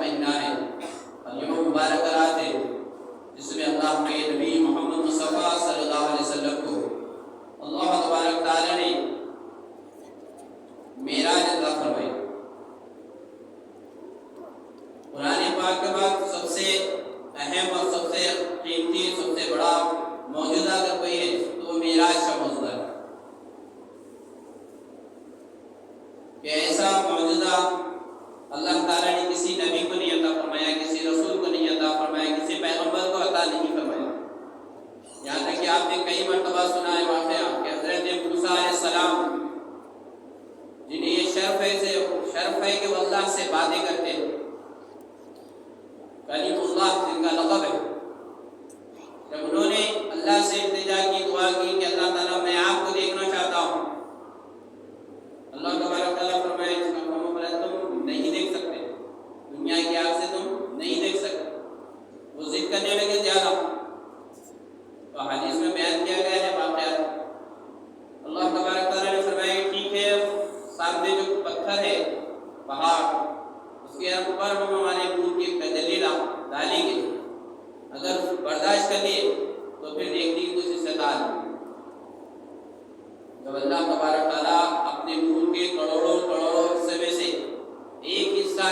مہینہ ہے اور یہ وہ مبارک رات ہے جس میں اللہ کے نبی محمد مصطفیٰ صلی اللہ علیہ وسلم کو اللہ تبارک تعالیٰ نے معراج عطا فرمائی۔ قرآن پاک کے بعد سب سے اہم اور سب سے قیمتی، سب سے بڑا معجزہ اگر کوئی ہے تو وہ معراج کا معجزہ ہے کہ ایسا معجزہ اللہ تعالیٰ نے کسی نبی کو نہیں عطا فرمایا، کسی رسول کو نہیں عطا فرمایا، کسی پیغمبر کو عطا نہیں فرمایا۔ یہاں تک کہ آپ نے کئی مرتبہ سنا ہے واقعہ کہ حضرت موسیٰ علیہ السلام جنہیں یہ شرف ہے کہ وہ اللہ سے باتیں کرتے ہیں، کلیم اللہ جن کا لقب ہے، جب انہوں نے اللہ سے التجا کی، دعا کی کہ اللہ تعالیٰ میں آپ کو دیکھنا چاہتا ہوں، اللہ تبارک تعالیٰ فرمائے تم نہیں دیکھ سکتے، دنیا کی آنکھ سے تم نہیں دیکھ سکتے۔ وہ ضد کرنے لگے زیادہ، تو حدیث میں بیان کیا گیا ہے واقعات۔ اللہ تبارک تعالیٰ نے فرمایا ٹھیک ہے، سامنے جو پتھر ہے پہاڑ، اس کے اوپر ہم ہمارے نور کی تجلی ڈالیں گے، اگر برداشت کر لیے تو پھر دیکھنے کی کچھ استطاعت نہیں۔ جب اللہ تبارک تعالیٰ اپنے نور کے کروڑوں حصے میں سے ایک حصہ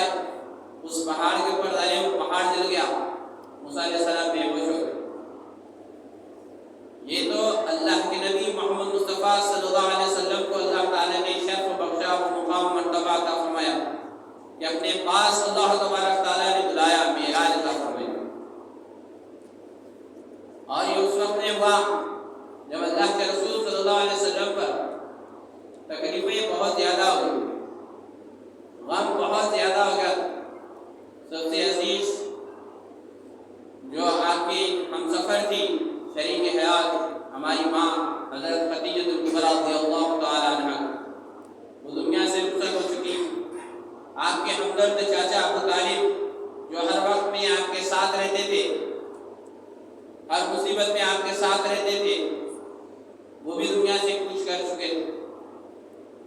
اس پہاڑ کے اوپر ڈالے، وہ پہاڑ جل گیا، موسیٰ علیہ السلام بے ہوش ہو گئے۔ یہ تو اللہ کے نبی محمد مصطفیٰ صلی اللہ علیہ وسلم کو اللہ تعالیٰ نے شرف بخشا، وہ مقام مرتبہ عطا فرمایا کہ اپنے پاس اللہ تبارک تعالیٰ نے بلایا، معراج عطا فرمایا۔ اور یہ اس وقت میں ہوا جب اللہ کے رسول صلی اللہ علیہ وسلم پر تکلیفیں بہت زیادہ ہوئی، غم بہت زیادہ ہو گیا۔ سب سے عزیز جو آپ کی ہم سفر تھی، شریک حیات ہماری ماں حضرت خدیجہ الکبریٰ رضی اللہ تعالی عنہا، وہ دنیا سے رخصت ہو چکی۔ آپ کے ہمدرد چاچا ابو طالب جو ہر وقت میں آپ کے ساتھ رہتے تھے، ہر مصیبت میں آپ کے ساتھ رہتے تھے، وہ بھی دنیا سے کوچ کر چکے تھے۔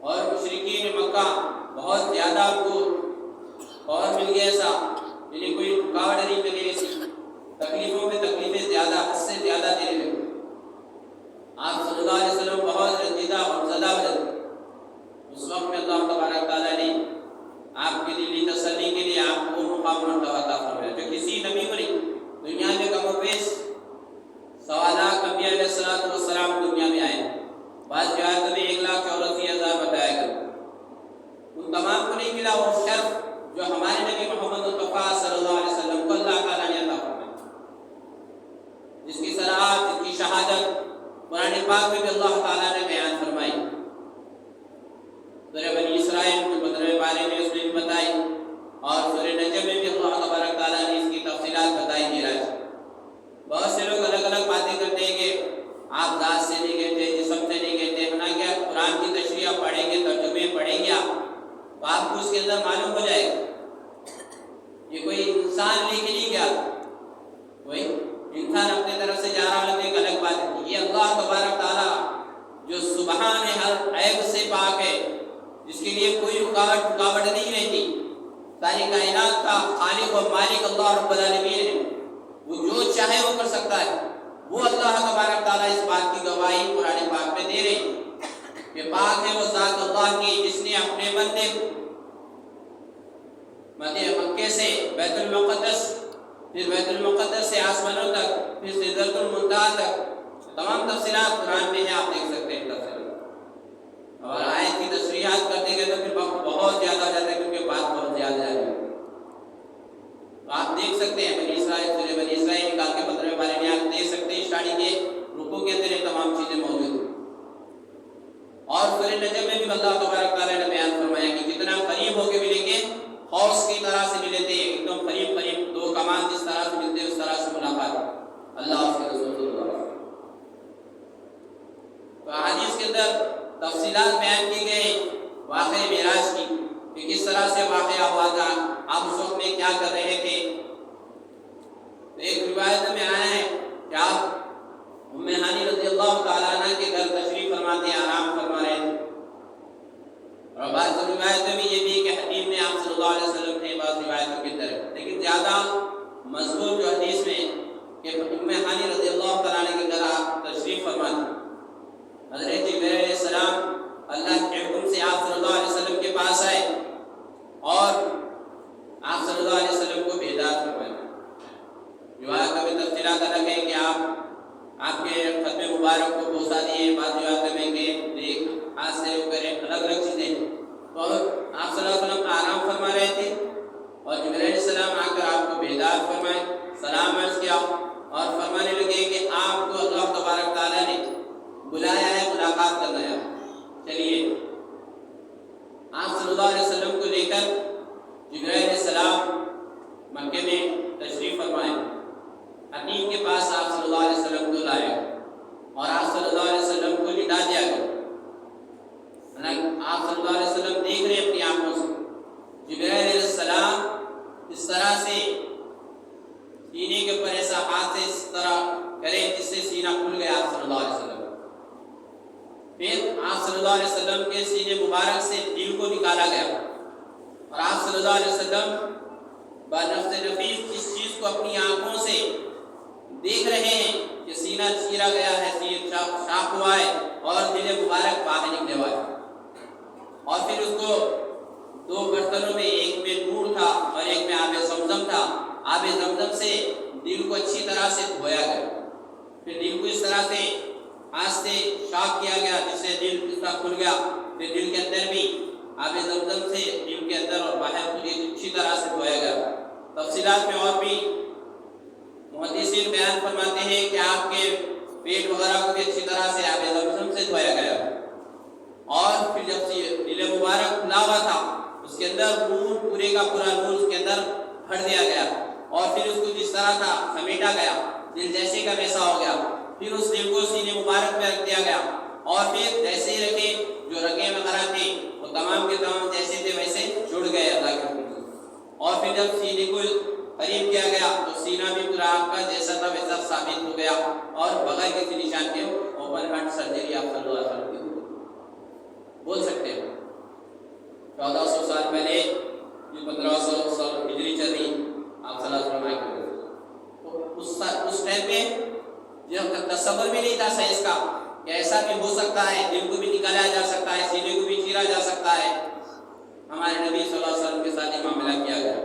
اور مشرکین مکہ بہت زیادہ آپ کو اور مل گیا ایسا، یعنی کوئی رکاوٹ نہیں ملی، ایسی تکلیفوں میں تکلیفیں زیادہ، حد سے زیادہ دینے لگے۔ آپ صلی اللہ علیہ وسلم بہت رنجیدہ اور زدہ ہو جاتے۔ اس وقت میں اللہ تبارک تعالیٰ نے آپ کی دلی تسلی کے لیے آپ کو مقام مرتبہ عطا فرمایا جو کسی نبی کو نہیں۔ دنیا میں کم و بیش 1.25 لاکھ انبیاء علیہ السلام دنیا میں آئے، بعض روایتوں میں 1,84,000 بتایا گیا۔ ان تمام کو نہیں ملا وہ شرف جو ہمارے نبی محمد مصطفیٰ صلی اللہ علیہ وسلم کو اللہ تعالیٰ نے عطا فرمایا، جس کی صراحت، جس کی شہادت قرآن پاک میں بھی اللہ تعالیٰ نے بیان فرمائی۔ سورہ بنی اسرائیل کے 15ویں پارے میں اس نے بھی بتائی، اور سورہ نجم میں بھی اللہ تبارک تعالیٰ نے اس کی تفصیلات بتائی معراج۔ بہت سے لوگ الگ الگ باتیں کرتے ہیں کہ آپ ذات سے نہیں کہتے، جسم سے نہیں کہتے، ہونا کیا قرآن کی تشریح پڑھیں گے، ترجمے پڑھیں گے آپ تو آپ کو اس کے اندر معلوم ہو جائے گا۔ یہ کوئی انسان لے کے نہیں گیا، کوئی انسان اپنے طرف سے جا رہا ہو تو ایک الگ بات ہے۔ یہ اللہ تبارک تعالیٰ جو سبحان ہے، ہر عیب سے پاک ہے، جس کے لیے کوئی رکاوٹ نہیں رہتی، ساری کائنات کا خالق و مالک اللہ رب العالمین ہے، وہ جو چاہے وہ کر سکتا ہے۔ وہ اللہ تبارک تعالیٰ اس بات کی گواہی قرآن پاک میں دے رہے کہ پاک ہے وہ ذات اللہ کی جس نے اپنے بندے کو مکے سے بیت المقدس، پھر بیت المقدس سے آسمانوں تک، پھر سدرۃ المنتہا تک، تمام تفصیلات قرآن میں ہیں، آپ دیکھ سکتے ہیں تفصیلات۔ اور آیت کی تشریحات کرتے گئے تو پھر وقت بہت زیادہ ہو جاتا ہے، کیونکہ بات بہت زیادہ ہے۔ تو آپ دیکھ سکتے ہیں بنی اسرائیل، سورہ بنی اسرائیل نکال کے 15ویں پارے میں آپ دیکھ سکتے ہیں، اسٹارٹنگ کے رکوع کے اندر یہ تمام چیزیں موجود ہیں۔ اور سورہ نجم میں بھی اللہ تبارک تعالیٰ نے بیان فرمایا کہ جتنا قریب ہو کے ملیں گے، حوض کی طرح سے ملتے ہیں، ایک دم قریب قریب، دو کمان جس طرح سے ملتے ہیں اس طرح سے ملاقات اللہ اور اس کے رسول صلی اللہ علیہ وسلم۔ تو حدیث کے اندر تفصیلات بیان کی گئی واقعہ معراج کی کہ کس طرح سے واقعہ ہوا تھا، آپ اس وقت میں کیا کر رہے تھے۔ تو ایک روایت میں آیا ہے کہ آپ ام ہانی رضی اللہ تعالیٰ عنہ کے گھر تشریف فرماتے آرام فرما رہے تھے، اور بعض روایتوں میں یہ بھی کہ حدیث میں آپ صلی اللہ علیہ وسلم تھے، بعض روایتوں کے اندر مذکور جو حدیث میں کہ ام ہانی رضی اللہ تعالیٰ عنہ کی گھر تشریف فرما تھی، حضرت جبرائیل علیہ السلام اللہ کے حکم سے آپ صلی اللہ علیہ وسلم کے پاس آئے اور آپ صلی اللہ علیہ وسلم کو بیدار فرمایا۔ روایت میں تفصیلات الگ ہے کہ آپ کے ختم مبارک کو بوسہ دیے، بعض روایت میں کہ دیکھ ہاتھ سے وہ کرے، الگ الگ چیزیں۔ تو آپ صلی اللہ علیہ وسلم آرام فرما رہے تھے اور جبرائیل علیہ السلام آ کر آپ کو بیدار فرمائے، سلام عرض کیا اور فرمانے لگے کہ آپ کو اللہ تبارک تعالیٰ نے بلایا ہے، ملاقات کرنا ہے، چلیے۔ آپ صلی اللہ علیہ وسلم کو لے کر جبرائیل علیہ السلام مکے میں تشریف فرمائے، حتیم کے پاس آپ صلی اللہ علیہ وسلم کو لائے اور آپ صلی اللہ علیہ وسلم کو لٹا دیا گیا۔ آپ صلی اللہ علیہ وسلم دیکھ رہے اپنی آنکھوں سے جبرائیل علیہ السلام اس طرح سے سینے کے اوپر ایسا ہاتھ سے اس طرح کرے جس سے سینہ کھل گیا آپ صلی اللہ علیہ وسلم۔ پھر آپ صلی اللہ علیہ وسلم کے سینے مبارک سے دل کو نکالا گیا اور آپ صلی اللہ علیہ وسلم بنفس نفیس جس چیز کو اپنی آنکھوں سے دیکھ رہے ہیں کہ سینہ چیرا گیا ہے، سینہ شاق ہوا ہے اور دل مبارک باہر نکلے ہوا ہے، اور پھر اس کو دو برتنوں میں، ایک میں نور تھا اور ایک میں آب زمزم تھا، آب زمزم سے دل کو اچھی طرح سے دھویا گیا، پھر دل کو اس طرح سے ہاتھ سے شاق کیا گیا جس سے دل اس کا کھل گیا، پھر دل کے اندر بھی آب زمزم سے دل کے اندر اور باہر کو اچھی طرح سے دھویا گیا۔ تفصیلات میں اور بھی محدثین بیان فرماتے ہیں کہ آپ کے پیٹ وغیرہ کو بھی اچھی طرح سے آب زمزم سے دھویا گیا، اور پھر جب دل مبارک کھلا ہوا تھا اس کے اندر نور، پورے کا پورا نور اس کے اندر بھر دیا گیا، اور پھر اس کو جس طرح تھا سمیٹا گیا، دل جیسے کا ویسا ہو گیا، پھر اس دل کو سینے مبارک میں رکھ دیا گیا، اور پھر جیسے ہی رکھے جو رگیں وغیرہ تھے وہ تمام کے تمام جیسے تھے ویسے جڑ گئے اللہ کے حکم سے، اور پھر جب سینے کو قریب کیا گیا تو سینہ بھی پورا آپ کا جیسا تھا ویسا ثابت ہو گیا، اور بغیر کسی نشان کے اوپن ہارٹ سرجری آپ صلی اللہ علیہ وسلم کی بول سکتے ہیں۔ 1400 سال پہلے یہ 1500 سال ہجری چل رہی آپ صلی اللہ علیہ وسلم تو اس ٹائم میں یہ تصور بھی نہیں تھا سائنس کا کہ ایسا بھی ہو سکتا ہے، دل کو بھی نکالا جا سکتا ہے، سینے کو بھی چیرا جا سکتا ہے۔ ہمارے نبی صلی اللہ علیہ وسلم کے ساتھ یہ معاملہ کیا گیا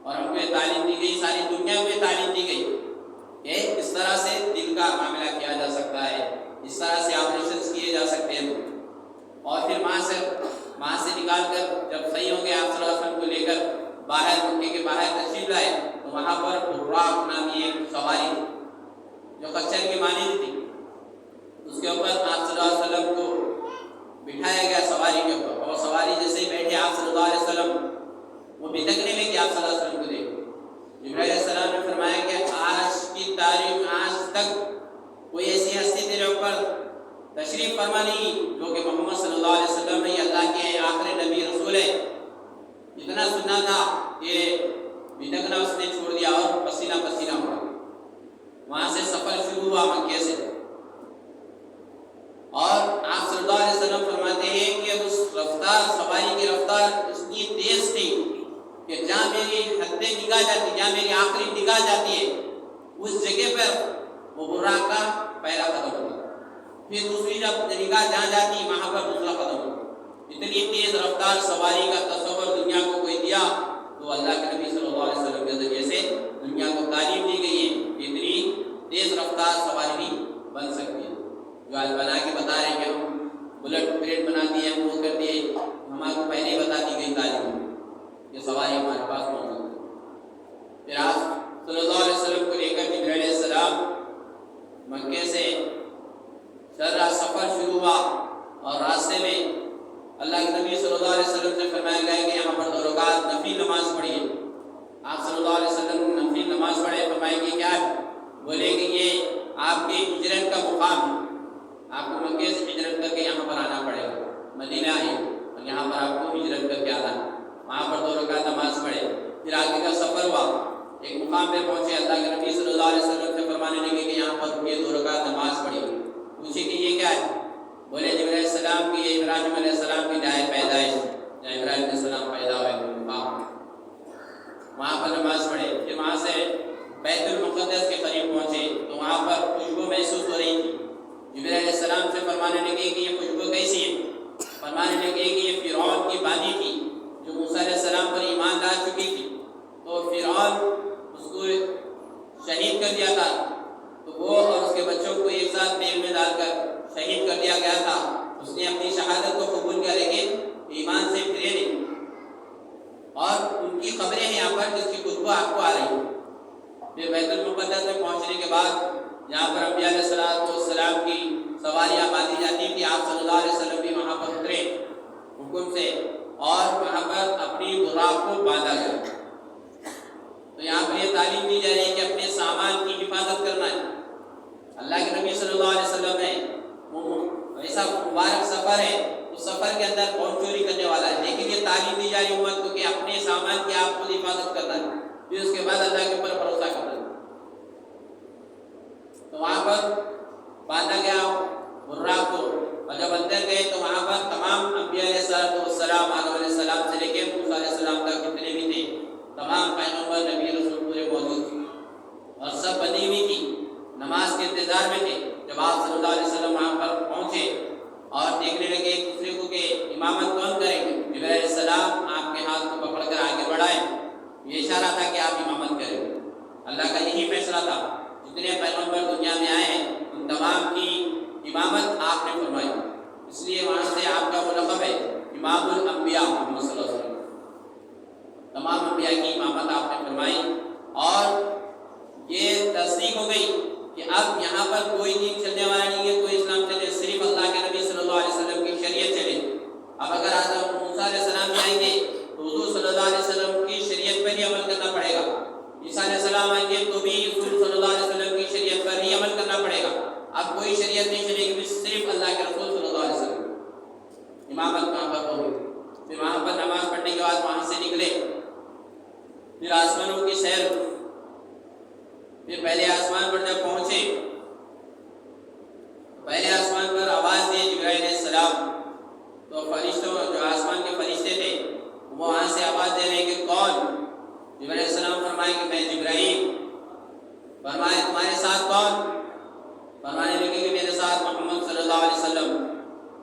اور ہم کو یہ تعلیم دی گئی، ساری دنیا کو یہ تعلیم دی گئی کہ اس طرح سے دل کا معاملہ کیا جا سکتا ہے، اس طرح سے آپریشنز کیے جا سکتے ہیں، اور پھر وہاں سے نکال کر جب صحیح ہو گئے آپ صلی اللہ علیہ وسلم کو لے کر باہر مکے کے باہر تشریف لائے تو وہاں پر براق نامی ایک سواری جو خچر کی مانند تھی، اس کے اوپر آپ صلی اللہ علیہ وسلم کو بٹھایا گیا سواری کے اوپر، اور سواری جیسے ہی بیٹھے آپ صلی اللہ علیہ وسلم وہ بھٹکنے میں کہ آپ صلی اللہ علیہ وسلم کو دیکھو۔ جبرائیل علیہ السلام نے فرمایا کہ آج کی تاریخ آج تک کوئی ایسی ہستی تیرے اوپر تشریف فرما نہیں جو کہ محمد صلی اللہ علیہ وسلم ہے، اللہ کے آخری نبی رسول ہے۔ اتنا سننا تھا کہ بھٹکنا اس نے چھوڑ دیا اور پسینہ پسینہ ہوا۔ وہاں سے سفر شروع ہوا مکے سے، اور آپ صلی اللہ علیہ وسلم فرماتے ہیں کہ اس رفتار سواری کی رفتار اتنی تیز تھی کہ جہاں میری حدیں نگاہ جاتی، جہاں میری آخری نگاہ جاتی ہے اس جگہ پر وہ براق کا پہلا قدم ہوتا، پھر دوسری جب نگاہ جہاں جاتی وہاں پر دوسرا قدم ہوتا۔ اتنی تیز رفتار سواری کا تصور دنیا کو کوئی دیا تو اللہ کے نبی صلی اللہ علیہ وسلم کے ذریعے سے دنیا کو تعلیم دی گئی ہے کہ اتنی تیز رفتار سواری بھی بن سکتی ہے۔ جو آج بنا کے بتا رہے ہیں کہ ہم بلٹ پریڈ بنا دیے، ہم وہ کر دیے، ہمارے کو پہلے ہی بتا دی گئی تعلیم یہ سواری ہمارے پاس موجود ہے۔ پھر آپ صلی اللہ علیہ وسلم کو لے کر جبرائیل علیہ السلام مکے سے شرح سفر شروع ہوا، اور راستے میں اللہ کے نبی صلی اللہ علیہ وسلم سے فرمایا گیا کہ یہاں پر 2 رکعت نفل نماز پڑھیے۔ آپ صلی اللہ علیہ وسلم نفل نماز پڑھے، فرمائے کہ کیا ہے؟ بولے کہ یہ آپ کی ہجرت کا مقام ہے، آپ کو مکے سے ہجرت کر کے یہاں پر آنا پڑے گا، مدینہ آئے اور یہاں پر آپ کو ہجرت کر کے آنا، وہاں پر 2 رکعت نماز پڑھے۔ پھر آگے کا سفر ہوا، ایک مقام پہ پہنچے، اللہ کے نبی صلی اللہ علیہ وسلم سے فرمانے لگے کہ یہاں پر رکیے، 2 رکعت نماز پڑھی۔ پوچھے کہ یہ کیا ہے؟ بولے جبرائیل علیہ السلام کی، یہ ابراہیم علیہ السلام کی جائے پیدائش، جہاں ابراہیم علیہ السلام پیدا ہوئے وہاں پر نماز پڑھے۔ پھر وہاں سے بیت المقدس کے قریب پہنچے تو وہاں پر خوشبو محسوس ہو رہی تھی۔ جبرائیل علیہ السلام سے فرمانے لگے کہ یہ خوشبو کیسی ہے؟ فرمانے لگے کہ یہ فرعون کی بانی تھی جو موسیٰ علیہ السلام پر ایمان لا چکی تھی، تو فرعون اس کو شہید کر دیا تھا، تو وہ اور اس کے بچوں کو ایک ساتھ تیل میں ڈال کر شہید کر دیا گیا تھا۔ اس نے اپنی شہادت کو قبول کیا لیکن ایمان سے پھرے نہیں، اور ان کی خبریں ہیں یہاں پر جس کی خوشبو آپ کو آ رہی ہے۔ پھر بیت المقدس میں پہنچنے کے بعد یہاں پر انبیاء علیہ السلام کی سواریاں باندھی جاتی تھی، آپ صلی اللہ علیہ وسلم بھی وہاں پر اترے حکم سے اور وہاں پر اپنی براق کو باندھا گیا۔ تو یہاں پر یہ تعلیم دی جا رہی ہے کہ اپنے سامان کی حفاظت کرنا ہے۔ اللہ کے نبی صلی اللہ علیہ وسلم نے ایسا مبارک سفر ہے، اس سفر کے اندر کون چوری کرنے والا ہے، لیکن یہ تعلیم دی جا رہی امت کو کہ اپنے سامان کی آپ خود حفاظت کرنا ہے، پھر اس کے بعد اللہ کے اوپر بھروسہ کرنا ہے۔ تو وہاں پر باندھا گیا براق کو، اور جب اندر گئے تو وہاں پر تمام انبیاء علیہ السلام، آدم علیہ السلام سے لے کے موسیٰ علیہ السلام تک جتنے بھی تھے، تمام پیغمبر نبی رسول پورے موجود تھے، اور سب بندی ہوئی تھی، نماز کے انتظار میں تھے۔ جب آپ صلی اللہ علیہ وسلم وہاں پر پہنچے اور دیکھنے لگے ایک دوسرے کو کہ امامت کون کریں گے، جبرائیل علیہ السلام آپ کے ہاتھ کو پکڑ کر آگے بڑھائے، یہ اشارہ تھا کہ آپ امامت کریں۔ اللہ کا یہی فیصلہ تھا، جتنے پیغمبر دنیا میں آئے ہیں ان تمام کی امامت آپ نے فرمائی، اس لیے وہاں سے آپ کا وہ لقب ہے امام الانبیاء محمد صلی اللہ علیہ وسلم۔ تمام انبیاء کی امامت آپ نے فرمائی، اور یہ تصدیق ہو گئی کہ اب یہاں پر کوئی دین چلنے والا نہیں ہے، کوئی اسلام چلے، صرف اللہ کے نبی صلی اللہ علیہ وسلم کی شریعت چلے۔ اب اگر آدم موسیٰ علیہ السلام بھی آئیں گے تو حضور صلی اللہ علیہ وسلم کی شریعت پر ہی عمل کرنا پڑے گا، عیسیٰ علیہ السلام آئیں گے تو بھی حضور صلی اللہ علیہ وسلم کی شریعت پر ہی عمل کرنا پڑے گا۔ اب کوئی شریعت نہیں چلے گی، صرف اللہ کے رسول صلی اللہ علیہ وسلم۔ امامت کہاں پر ہوگی؟ پھر وہاں پر نماز پڑھنے کے بعد وہاں سے نکلے، پھر آسمانوں کی سیر، پھر پہلے آسمان پر جب پہنچے، پہلے آسمان پر آواز دی جبرائیل علیہ السلام، تو فرشتوں جو آسمان کے فرشتے تھے وہ وہاں سے آواز دے رہے کہ کون؟ جبرائیل علیہ السلام فرمائے کہ میں جبرائیل۔ فرمائے تمہارے ساتھ کون؟ فرمانے لگے کہ میرے ساتھ محمد صلی اللہ علیہ وسلم۔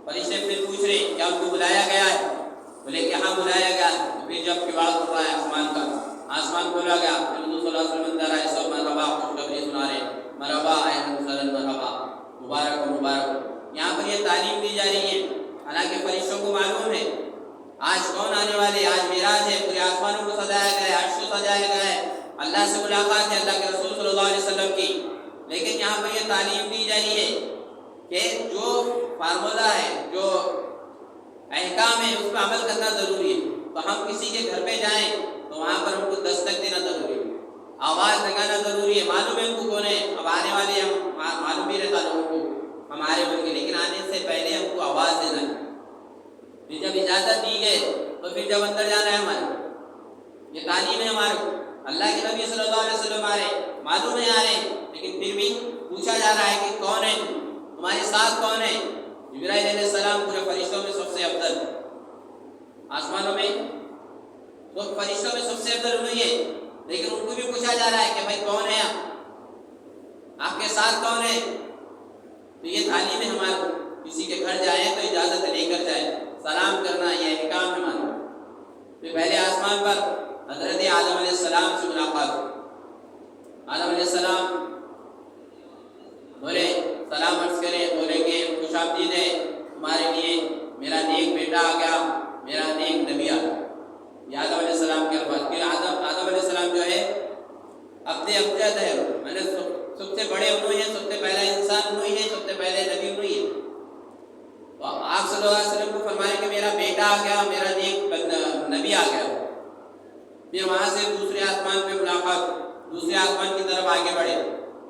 فرشتے پھر پوچھ رہے کیا ان کو بلایا گیا ہے؟ بولے کہ ہاں بلایا گیا ہے۔ تو پھر جب کواڑ کھل رہا ہے آسمان کا، آسمان کھولا گیا، پھر حضور صلی اللہ علیہ وسلم اندر آئے، سب مرحبا خوشخبری سنا رہے، مرحبا اہلا وسہلا مرحبا، مبارک ہو مبارک ہو۔ یہاں پر یہ تعلیم دی جا رہی ہے، حالانکہ فرشتوں کو معلوم ہے آج کون آنے والے، آج معراج ہے، پورے آسمانوں کو سجایا گیا ہے، عرش کو سجایا گیا ہے، اللہ سے ملاقات ہے اللہ کے رسول صلی اللہ علیہ وسلم کی، لیکن یہاں پر یہ تعلیم دی جا رہی ہے کہ جو فارمولہ ہے، جو احکام ہے، اس پہ عمل کرنا ضروری ہے۔ تو ہم کسی کے گھر پہ جائیں تو وہاں پر ہم کو دستک دینا ضروری ہے، آواز لگانا ضروری ہے، معلوم ہے ہم کو کون ہے، اب آنے والے ہم معلوم بھی رہتا لوگوں کو ہمارے ملک، لیکن آنے سے پہلے ہم کو آواز دینا ہے۔ پھر جب اجازت دی گئے تو پھر جب اندر جانا ہے ہمارے، یہ تعلیم ہے ہمارے کو۔ اللہ کے نبی صلی اللہ علیہ وسلم آ رہے، معلوم ہے آ رہے، لیکن پھر بھی پوچھا جا رہا ہے کہ کون ہے تمہارے ساتھ، کون ہے؟ جبرائیل علیہ السلام پورے فرشتوں میں سب سے افضل، آسمانوں میں تو فرشتوں میں سب سے افضل انہی ہے، لیکن ان کو بھی پوچھا جا رہا ہے کہ بھائی کون ہے آپ کے ساتھ کون ہے؟ تو یہ تعلیم ہے ہمارے کو، کسی کے گھر جائیں تو اجازت لے کر جائیں، سلام کرنا یہ احکام ہے ہمارا۔ پھر پہلے آسمان پر حضرت آدم علیہ السلام سے ملاقات، آدم علیہ السلام بولے سلام عرض کرے، بولے کہ خوش آمدید ہے تمہارے لیے، میرا نیک بیٹا آ گیا، میرا نیک نبی آ گیا، یہ آدم علیہ السلام کے الفاظ۔ کہ آدم علیہ السلام جو ہے اپنے ابجد ہے، میں نے سب سے بڑے انہوں ہیں، سب سے پہلا انسان انہوں ہے، سب سے پہلے نبی انہوں ہے۔ تو آپ صلی اللہ علیہ وسلم کو فرمائے کہ میرا بیٹا آ گیا، میرا نیک نبی آ گیا۔ پھر وہاں سے دوسرے آسمان پہ ملاقات، دوسرے آسمان کی طرف آگے بڑھے،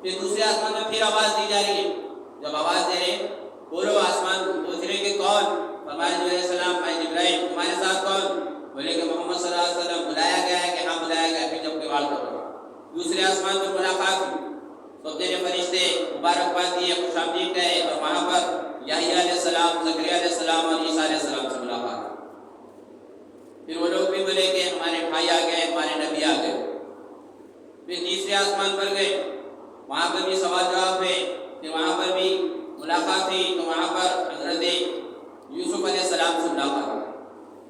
پھر دوسرے آسمان میں پھر آواز دی جا رہی ہے، جب آواز دے رہے بولو آسمان، پوچھ رہے کہ کون؟ فرمایا علیہ السلام میں جبرائیل، تمہارے ساتھ کون؟ بولے کہ محمد صلی اللہ علیہ وسلم۔ بلایا گیا ہے کہ ہاں بلایا گیا، پھر جب کواڑ کرو، دوسرے آسمان پر ملاقات ہوئی، سب نے فرشتے مبارکباد دیے، خوش آمدید کہے، اور وہاں پر یحییٰ علیہ السلام، زکریا علیہ السلام اور عیسیٰ علیہ السلام سے ملاقات۔ پھر وہ لوگ بھی بولے کہ ہمارے بھائی آ گئے، ہمارے نبی آ گئے۔ پھر تیسرے آسمان پر گئے، وہاں پر بھی سوال جواب ہوئے، پھر وہاں پر بھی ملاقات ہوئی تو وہاں پر حضرت یوسف علیہ السلام سے ملاقات ہوئی۔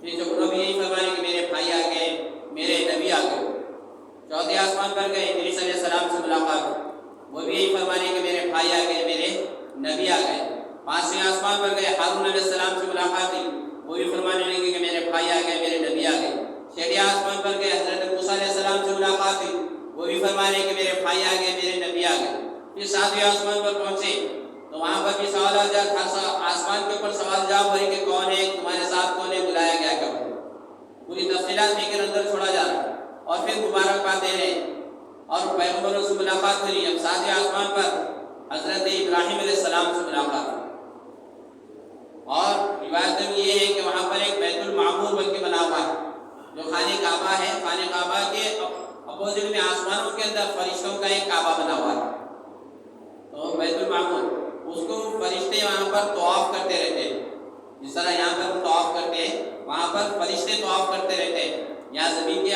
پھر جب انہوں بھی یہی فرمایا کہ میرے بھائی آ گئے، میرے نبی آ گئے۔ چوتھے آسمان پر گئے، ادریس علیہ السلام سے ملاقات ہوئی، وہ بھی یہی فرمانے کہ میرے بھائی آ گئے، میرے نبی آ گئے۔ پانچویں آسمان پر گئے، ہارون علیہ السلام سے ملاقات ہوئی، وہ بھی فرمانے لگے کہ میرے بھائی آ گئے، میرے نبی آ گئے۔ چھٹے آسمان پر گئے، حضرت موسیٰ علیہ السلام سے ملاقات ہوئی، وہ بھی فرمانے کہ میرے بھائی آ گئے، میرے نبی آ گئے۔ پھر ساتویں آسمان پر پہنچے تو وہاں پر بھی سوالات آسمان کے اوپر سوال جواب ہوئے کہ کون ہے تمہارے ساتھ، کون ہے بلایا گیا کب، پوری تفصیلات لے کر اندر چھوڑا جا رہا ہے، اور پھر مبارکباد دے رہے ہیں اور پیغمبروں سے ملاقات ہوئی۔ اب ساتویں آسمان پر حضرت ابراہیم علیہ السلام سے ملاقات ہوئی، اور روایت میں یہ ہے کہ وہاں پر ایک بیت المعمور بلکہ بنا ہوا ہے جو خانہ کعبہ ہے، خانہ کعبہ کے اپوزٹ میں آسمانوں کے اندر فرشتوں کا ایک کعبہ بنا ہوا ہے، تو بیت المعمور اس کو فرشتے وہاں پر طواف کرتے رہتے ہیں، جس طرح یہاں پر طواف کرتے ہیں وہاں پر فرشتے طواف کرتے رہتے ہیں۔ یہاں زمین کے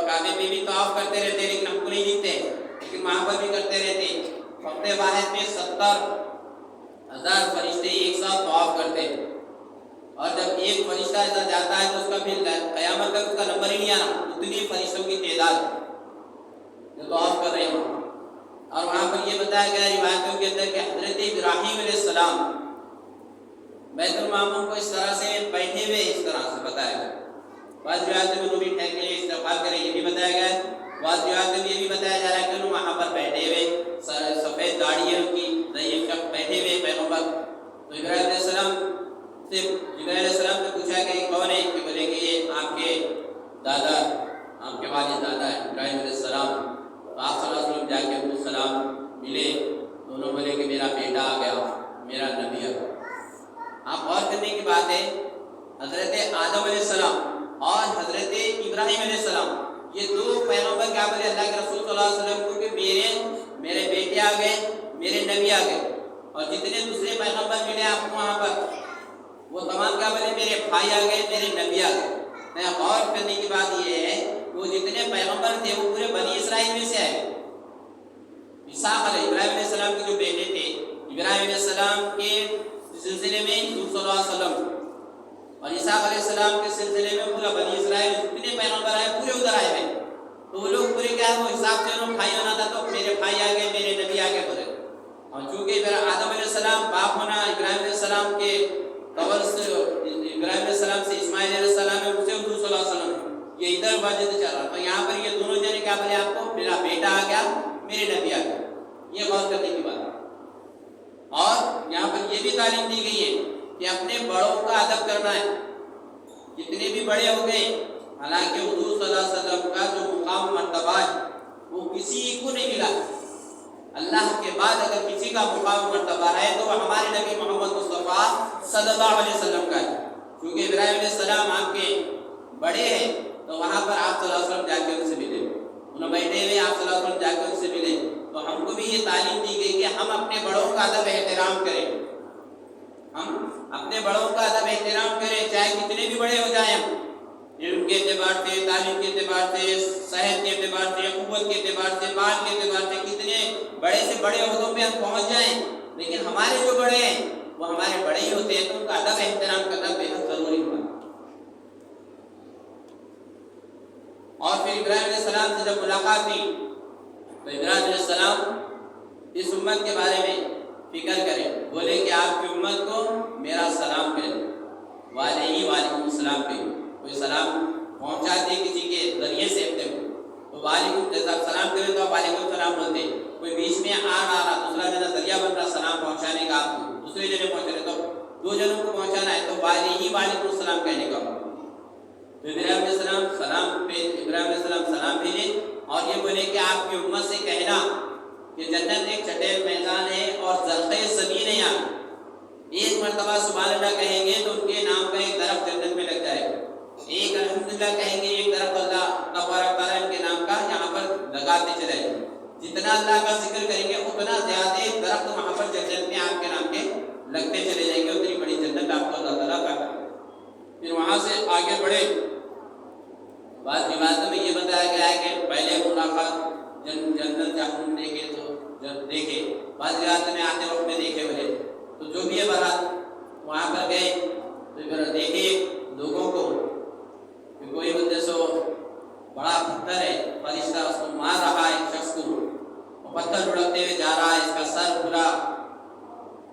کعبے میں بھی طواف کرتے رہتے ہیں لیکن ہم کو نہیں دکھتے، لیکن وہاں پر بھی کرتے رہتے ہیں۔ وقت واحد میں 70,000 فرشتے ایک ساتھ طواف کرتے ہیں، اور جب ایک فرشتہ ایسا جاتا ہے تو اس کا پھر قیامت تک اس کا نمبر ہی نہیں آنا، اتنی فرشتوں کی تعداد جو طواف کر رہے ہیں وہاں۔ اور وہاں پر یہ بتایا گیا روایتوں کے اندر کہ حضرت ابراہیم علیہ السلام بیت المعمور کو اس طرح سے بیٹھے ہوئے اس طرح سے بتایا گیا۔ بعض روایتوں میں وہ بھی ٹھہر کے استقبال کریں یہ بھی بتایا گیا ہے، بعض روایتوں میں یہ بھی بتایا جا رہا ہے کہ وہاں پر بیٹھے ہوئے، سفید داڑھی ہے ان کی، ضعیف شخص بیٹھے ہوئے پیغمبر۔ تو ابراہیم علیہ السلام سے پوچھا کہ کون ہے، کہ بولے کہ یہ آپ کے دادا، آپ کے والد دادا ہے ابراہیم علیہ السلام۔ تو آپ صلی اللہ علیہ وسلم جا کے ان کو سلام ملے، دونوں بولے کہ میرا بیٹا آ گیا، میرا نبی آ گیا۔ آپ غور کرنے کی بات ہے، حضرت آدم علیہ السلام اور حضرت ابراہیم علیہ السلام یہ دو پیغمبر کیا بولے اللہ کے رسول صلی اللہ علیہ وسلم کو کہ میرے بیٹے آ گئے، میرے نبی آ گئے، اور جتنے دوسرے پیغمبر ملے آپ کو وہاں پر وہ تمام کیا بولے میرے بھائی آ گئے، میرے نبی آ گئے۔ غور کرنے کی بات یہ ہے کہ وہ جتنے پیغمبر تھے وہ پورے بنی اسرائیل میں سے آئے۔ اسحاق علیہ ابراہیم علیہ السلام کے جو بیٹے تھے، ابراہیم علیہ السلام کے سلسلے میں حضور صلی اللہ علیہ وسلم، اور اسحاق علیہ السلام کے سلسلے میں پورا بنی اسرائیل جتنے پیغمبر آئے پورے ادھر آئے ہوئے، تو وہ لوگ پورے کیا ہے وہ حساب سے انہوں بھائی ہونا تھا، تو میرے بھائی آ گئے، میرے نبی آ گئے بولے۔ اور چونکہ آدم علیہ السلام باپ ہونا، ابراہیم علیہ السلام کے قبر سے ابراہیم علیہ السلام سے اسماعیل علیہ السلام ہے، ان سے حضور صلی اللہ علیہ وسلم یہ ادھر واجد چل رہا، تو یہاں پر یہ دونوں جنے کیا بولے آپ کو میرا بیٹا آ گیا، میرے نبی آ گیا۔ یہ غور کرنے کی بات ہے۔ اور یہاں پر یہ بھی تعلیم دی گئی ہے کہ اپنے بڑوں کا ادب کرنا ہے، جتنے بھی بڑے ہو گئے، حالانکہ حضور صلی اللہ علیہ وسلم کا جو مقام مرتبہ ہے وہ کسی کو نہیں ملا، اللہ کے بعد اگر کسی کا مقام مرتبہ ہے تو وہ ہمارے نبی محمد مصطفیٰ صلی اللہ علیہ وسلم کا ہے۔ کیونکہ ابراہیم علیہ السلام آپ کے بڑے ہیں تو وہاں پر آپ صلی اللہ علیہ وسلم جا کے ان سے ملے، انہوں بیٹھے ہوئے آپ صلی اللہ علیہ وسلم جا کے ان سے ملے، تو ہم کو بھی یہ تعلیم دی گئی کہ ہم اپنے بڑوں کا ادب احترام کریں، ہم اپنے بڑوں کا ادب احترام کریں، چاہے کتنے بھی بڑے ہو جائیں، ہم علم کے اعتبار سے، تعلیم کے اعتبار سے، صحت کے اعتبار سے، قوت کے اعتبار سے، مال کے اعتبار سے، کتنے بڑے سے بڑے عہدوں پہ ہم پہنچ جائیں، لیکن ہمارے جو بڑے ہیں وہ ہمارے بڑے ہی ہوتے ہیں، تو ان کا ادب احترام کرنا بے حد ضروری ہوتا ہے۔ اور پھر ابراہیم علیہ السلام سے جب ملاقات ہوئی تو ابراہیم علیہ السلام اس امت کے بارے میں فکر کریں، بولے کہ آپ کی امت کو میرا سلام کریں، وعلیکم السلام پہ کوئی سلام پہنچاتے کسی کے ذریعے سے اپنے کو تو وعلیکم، جیسا آپ سلام کریں تو آپ وعلیکم السلام بولتے، کوئی بیچ میں آ رہا دوسرا جنا ذریعہ بن رہا سلام پہنچانے کا، آپ کو دوسرے جنے پہنچانے تو دو جنوں کو پہنچانا ہے تو وعلیکم السلام کہنے کا۔ تو ابراہیم علیہ السلام سلام پہ ابراہیم علیہ السلام سلام بھیجے اور یہ بولے کہ آپ کی امت سے کہنا کہ جنت ایک چٹیل میدان ہے اور زرخِ زمین ہے، یہاں ایک مرتبہ سبحان اللہ کہیں گے تو ان کے نام کا ایک درخت جنت میں لگ جائے گا، ایک الحمدللہ کہیں گے ایک درخت اللہ تبارک تعالیٰ ان کے نام کا یہاں پر لگاتے چلے جائیں، جتنا اللہ کا ذکر کریں گے اتنا زیادہ درخت وہاں پر جنت میں آپ کے نام کے لگتے چلے جائیں گے، اتنی بڑی جنت آپ کو اللہ تعالیٰ کا۔ پھر وہاں سے آگے بڑھے، بعض روایتوں میں یہ بتایا گیا ہے کہ پہلے ملاقات جنت جہنم دیکھے تو جب دیکھے، بعض روایت میں آتے وقت میں دیکھے بولے، تو جو بھی ہے بہرحال وہاں پر گئے تو پھر دیکھے لوگوں کو کہ کوئی بندے سو بڑا پتھر ہے، فرشتہ اس کو مار رہا ہے، ایک شخص کو وہ پتھر لڑکتے ہوئے جا رہا ہے، اس کا سر پورا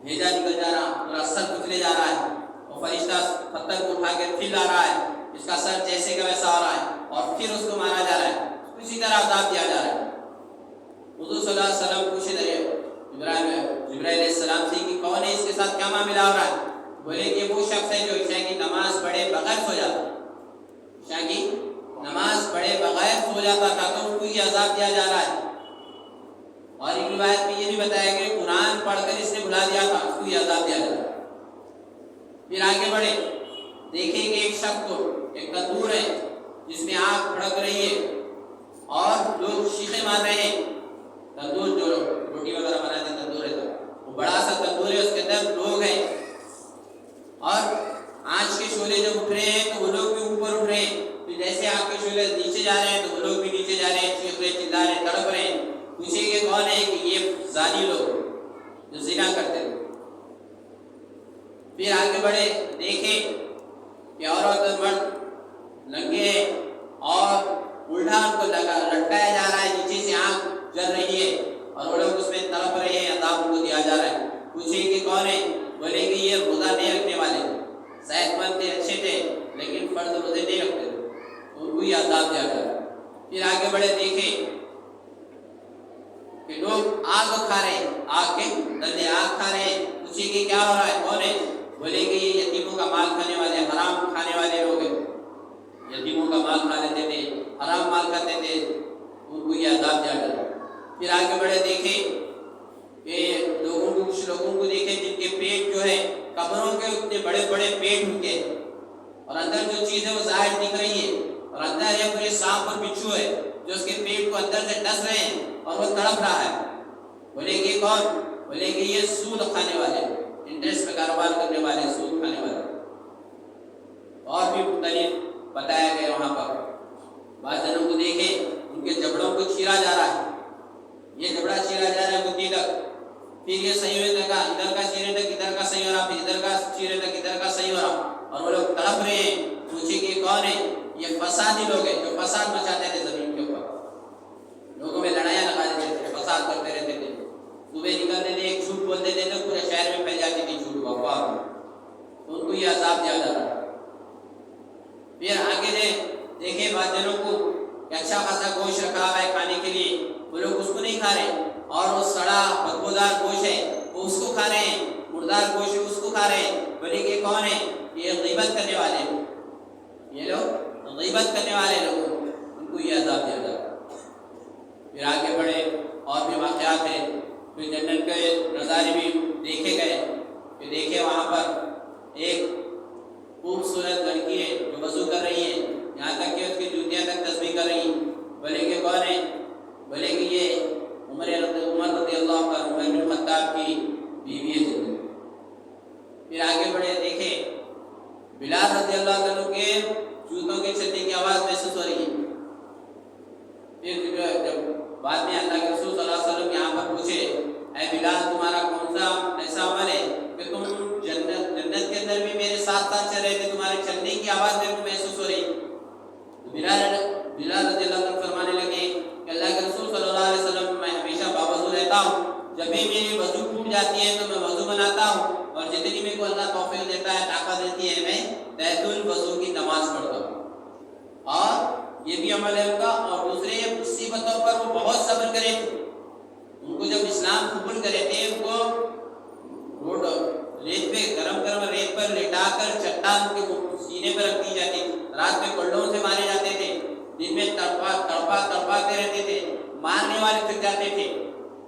بھیجا نکل جا رہا، پورا سر کچلے جا رہا ہے، وہ فرشتہ پتھر کو اٹھا کے پھر لا رہا ہے، اس کا سر جیسے کا ویسا ہو رہا ہے، اور پھر اس کو مارا جا رہا ہے، اسی طرح عذاب دیا جا رہا ہے۔ حضور صلی اللہ علیہ وسلم پوچھے جبرائیل علیہ السلام سے کہ کون ہے، اس کے ساتھ کیا معاملہ ہو رہا ہے؟ بولے کہ وہ شخص ہے جو عشاء کی نماز پڑھے بغیر سو جاتا، عشاء کی نماز پڑھے بغیر سو جاتا تھا تو اس کو یہ عذاب دیا جا رہا ہے۔ اور ایک روایت میں یہ بھی بتایا کہ قرآن پڑھ کر اس نے بھلا دیا تھا، اس کو یہ عذاب دیا جا رہا ہے۔ پھر آگے بڑھے، دیکھیں کہ ایک شخص کو ایک تندور ہے جس میں آگ بھڑک رہی ہے اور لوگ شیخیں مار رہے ہیں، تندور جو روٹی وغیرہ بناتے ہیں تندور ہے، تو وہ بڑا سا تندور ہے، اس کے اندر لوگ ہیں اور آنچ کے شعلے جب اٹھ رہے ہیں تو وہ لوگ بھی اوپر اٹھ رہے ہیں، پھر جیسے آگ کے شعلے نیچے جا رہے ہیں تو وہ لوگ بھی نیچے جا رہے ہیں، چیخ رہے، چلا رہے، تڑپ رہے ہیں۔ پوچھے کہ کون ہے، کہ یہ زانی لوگ جو زنا کرتے ہیں۔ پھر آگے بڑھے، دیکھیں کہ عورت اور مرد ننگے ہیں اور الٹا ان کو لٹکایا جا رہا ہے، نیچے سے آگ جل رہی ہے اور وہ لوگ اس میں تڑپ رہے ہیں، عذاب ان کو دیا جا رہا ہے۔ پوچھے کہ کون ہے، بولے کہ یہ روزہ نہیں رکھنے والے، صحت مند تھے، اچھے تھے، لیکن فرض روزے نہیں رکھتے، ان کو یہ عذاب دیا جا رہا ہے۔ پھر آگے بڑھے، دیکھیں کہ لوگ آگ کھا رہے ہیں، آگ کے دلے آگ کھا رہے ہیں۔ پوچھے کہ کیا ہو رہا ہے، کون ہے، بولے کہ یہ یتیموں کا مال کھانے والے، حرام کھانے والے لوگ ہیں، یتیموں کا مال کھا لیتے تھے، حرام مال کھاتے تھے، ان کو یہ عذاب دیا جاتا ہے۔ پھر آگے بڑھے، دیکھیں کہ کچھ لوگوں کو دیکھیں جن کے پیٹ جو ہے قبروں کے اتنے بڑے بڑے پیٹ ان کے، اور اندر جو چیز ہے وہ ظاہر دکھ رہی ہے، اور اندر ہے پورے سانپ اور بچھو ہے جو اس کے پیٹ کو اندر سے ڈس رہے ہیں اور وہ تڑپ رہا ہے۔ بولے کہ کون، بولے کہ یہ سود کھانے والے، انٹرسٹ پہ کاروبار کرنے والے، سود کھانے والے۔ اور بھی مختلف بتایا گیا وہاں پر۔ بعض جنوں کو دیکھیں ان کے جبڑوں کو چیرا جا رہا ہے، یہ جبڑا چیرا جا رہا ہے گدی تک، پھر یہ صحیح ہونے لگا، ادھر کا چیرے تک ادھر کا صحیح ہو رہا، پھر ادھر کا چیرے تک ادھر کا صحیح ہو رہا، اور وہ لوگ تڑپ رہے ہیں۔ پوچھے کہ کون ہے، یہ فسادی لوگ ہیں جو فساد مچاتے تھے زمین کے اوپر، لوگوں میں لڑائیاں لگا دیتے تھے، فساد کرتے رہتے تھے، صبح نکلتے تھے ایک جھوٹ بولتے تھے تو پورے شہر میں پھیل جاتی تھی جھوٹ افواہ، تو ان کو یہ عذاب دیا جا رہا ہے۔ پھر آگے دیکھیں بعض جنوں کو کہ اچھا خاصا گوشت رکھا ہوا ہے کھانے کے لیے، وہ لوگ اس کو نہیں کھا رہے، اور وہ سڑا بدبودار گوشت ہے وہ اس کو کھا رہے ہیں، مردار گوشت ہے اس کو کھا رہے ہیں۔ بولے کہ کون ہے، یہ غیبت کرنے والے، یہ لوگ غیبت کرنے والے لوگ، ان کو یہ عذاب دیا جا رہا ہے۔ پھر آگے بڑھے، اور بھی واقعات ہیں، پھر جنت کے نظارے بھی دیکھے گئے کہ دیکھے وہاں پر ایک خوبصورت لڑکی ہے جو وضو کر رہی ہے، یہاں تک کہ اس کی جوتیاں تک تسبیح کر رہی ہیں۔ بولے کہ کون ہے، بولے کہ یہ عمر رضی اللہ عنہ، عمر بن خطاب کی بیوی ہے۔ پھر آگے بڑھے، دیکھیں بلال رضی اللہ عنہ کے جوتوں کے چلنے کی آواز محسوس ہو رہی ہے۔ پھر جب بعد میں اللہ کے رسول صلی اللہ علیہ وسلم یہاں پر پوچھے، اے بلال تمہارا کون سا ایسا عمل ہے کہ تم جنت کے اندر بھی میرے ساتھ ساتھ چل رہے تھے، تمہارے چلنے کی آواز میرے کو محسوس ہو رہی؟ بلال رضی اللہ عنہ فرمانے لگے کہ اللہ کے رسول صلی اللہ علیہ وسلم میں ہمیشہ باوضو رہتا ہوں، جب بھی میری وضو ٹوٹ جاتی ہے تو میں وضو بناتا ہوں، اور جتنی میرے کو اللہ توفیق دیتا ہے، طاقت دیتی ہے، میں تحت الوضو کی نماز پڑھتا ہوں۔ اور یہ بھی عمل ہے ان کا۔ اور دوسرے مصیبتوں پر وہ بہت صبر کرے تھے، ان کو جب اسلام قبول کرے تھے ان کو روڈ ریت پہ گرم ریت پر لٹا کر چٹان کے سینے پر رکھ دی جاتی، رات میں کلڑوں سے مارے جاتے تھے، دن میں تڑپاتے رہتے تھے، مارنے والے پھر جاتے تھے،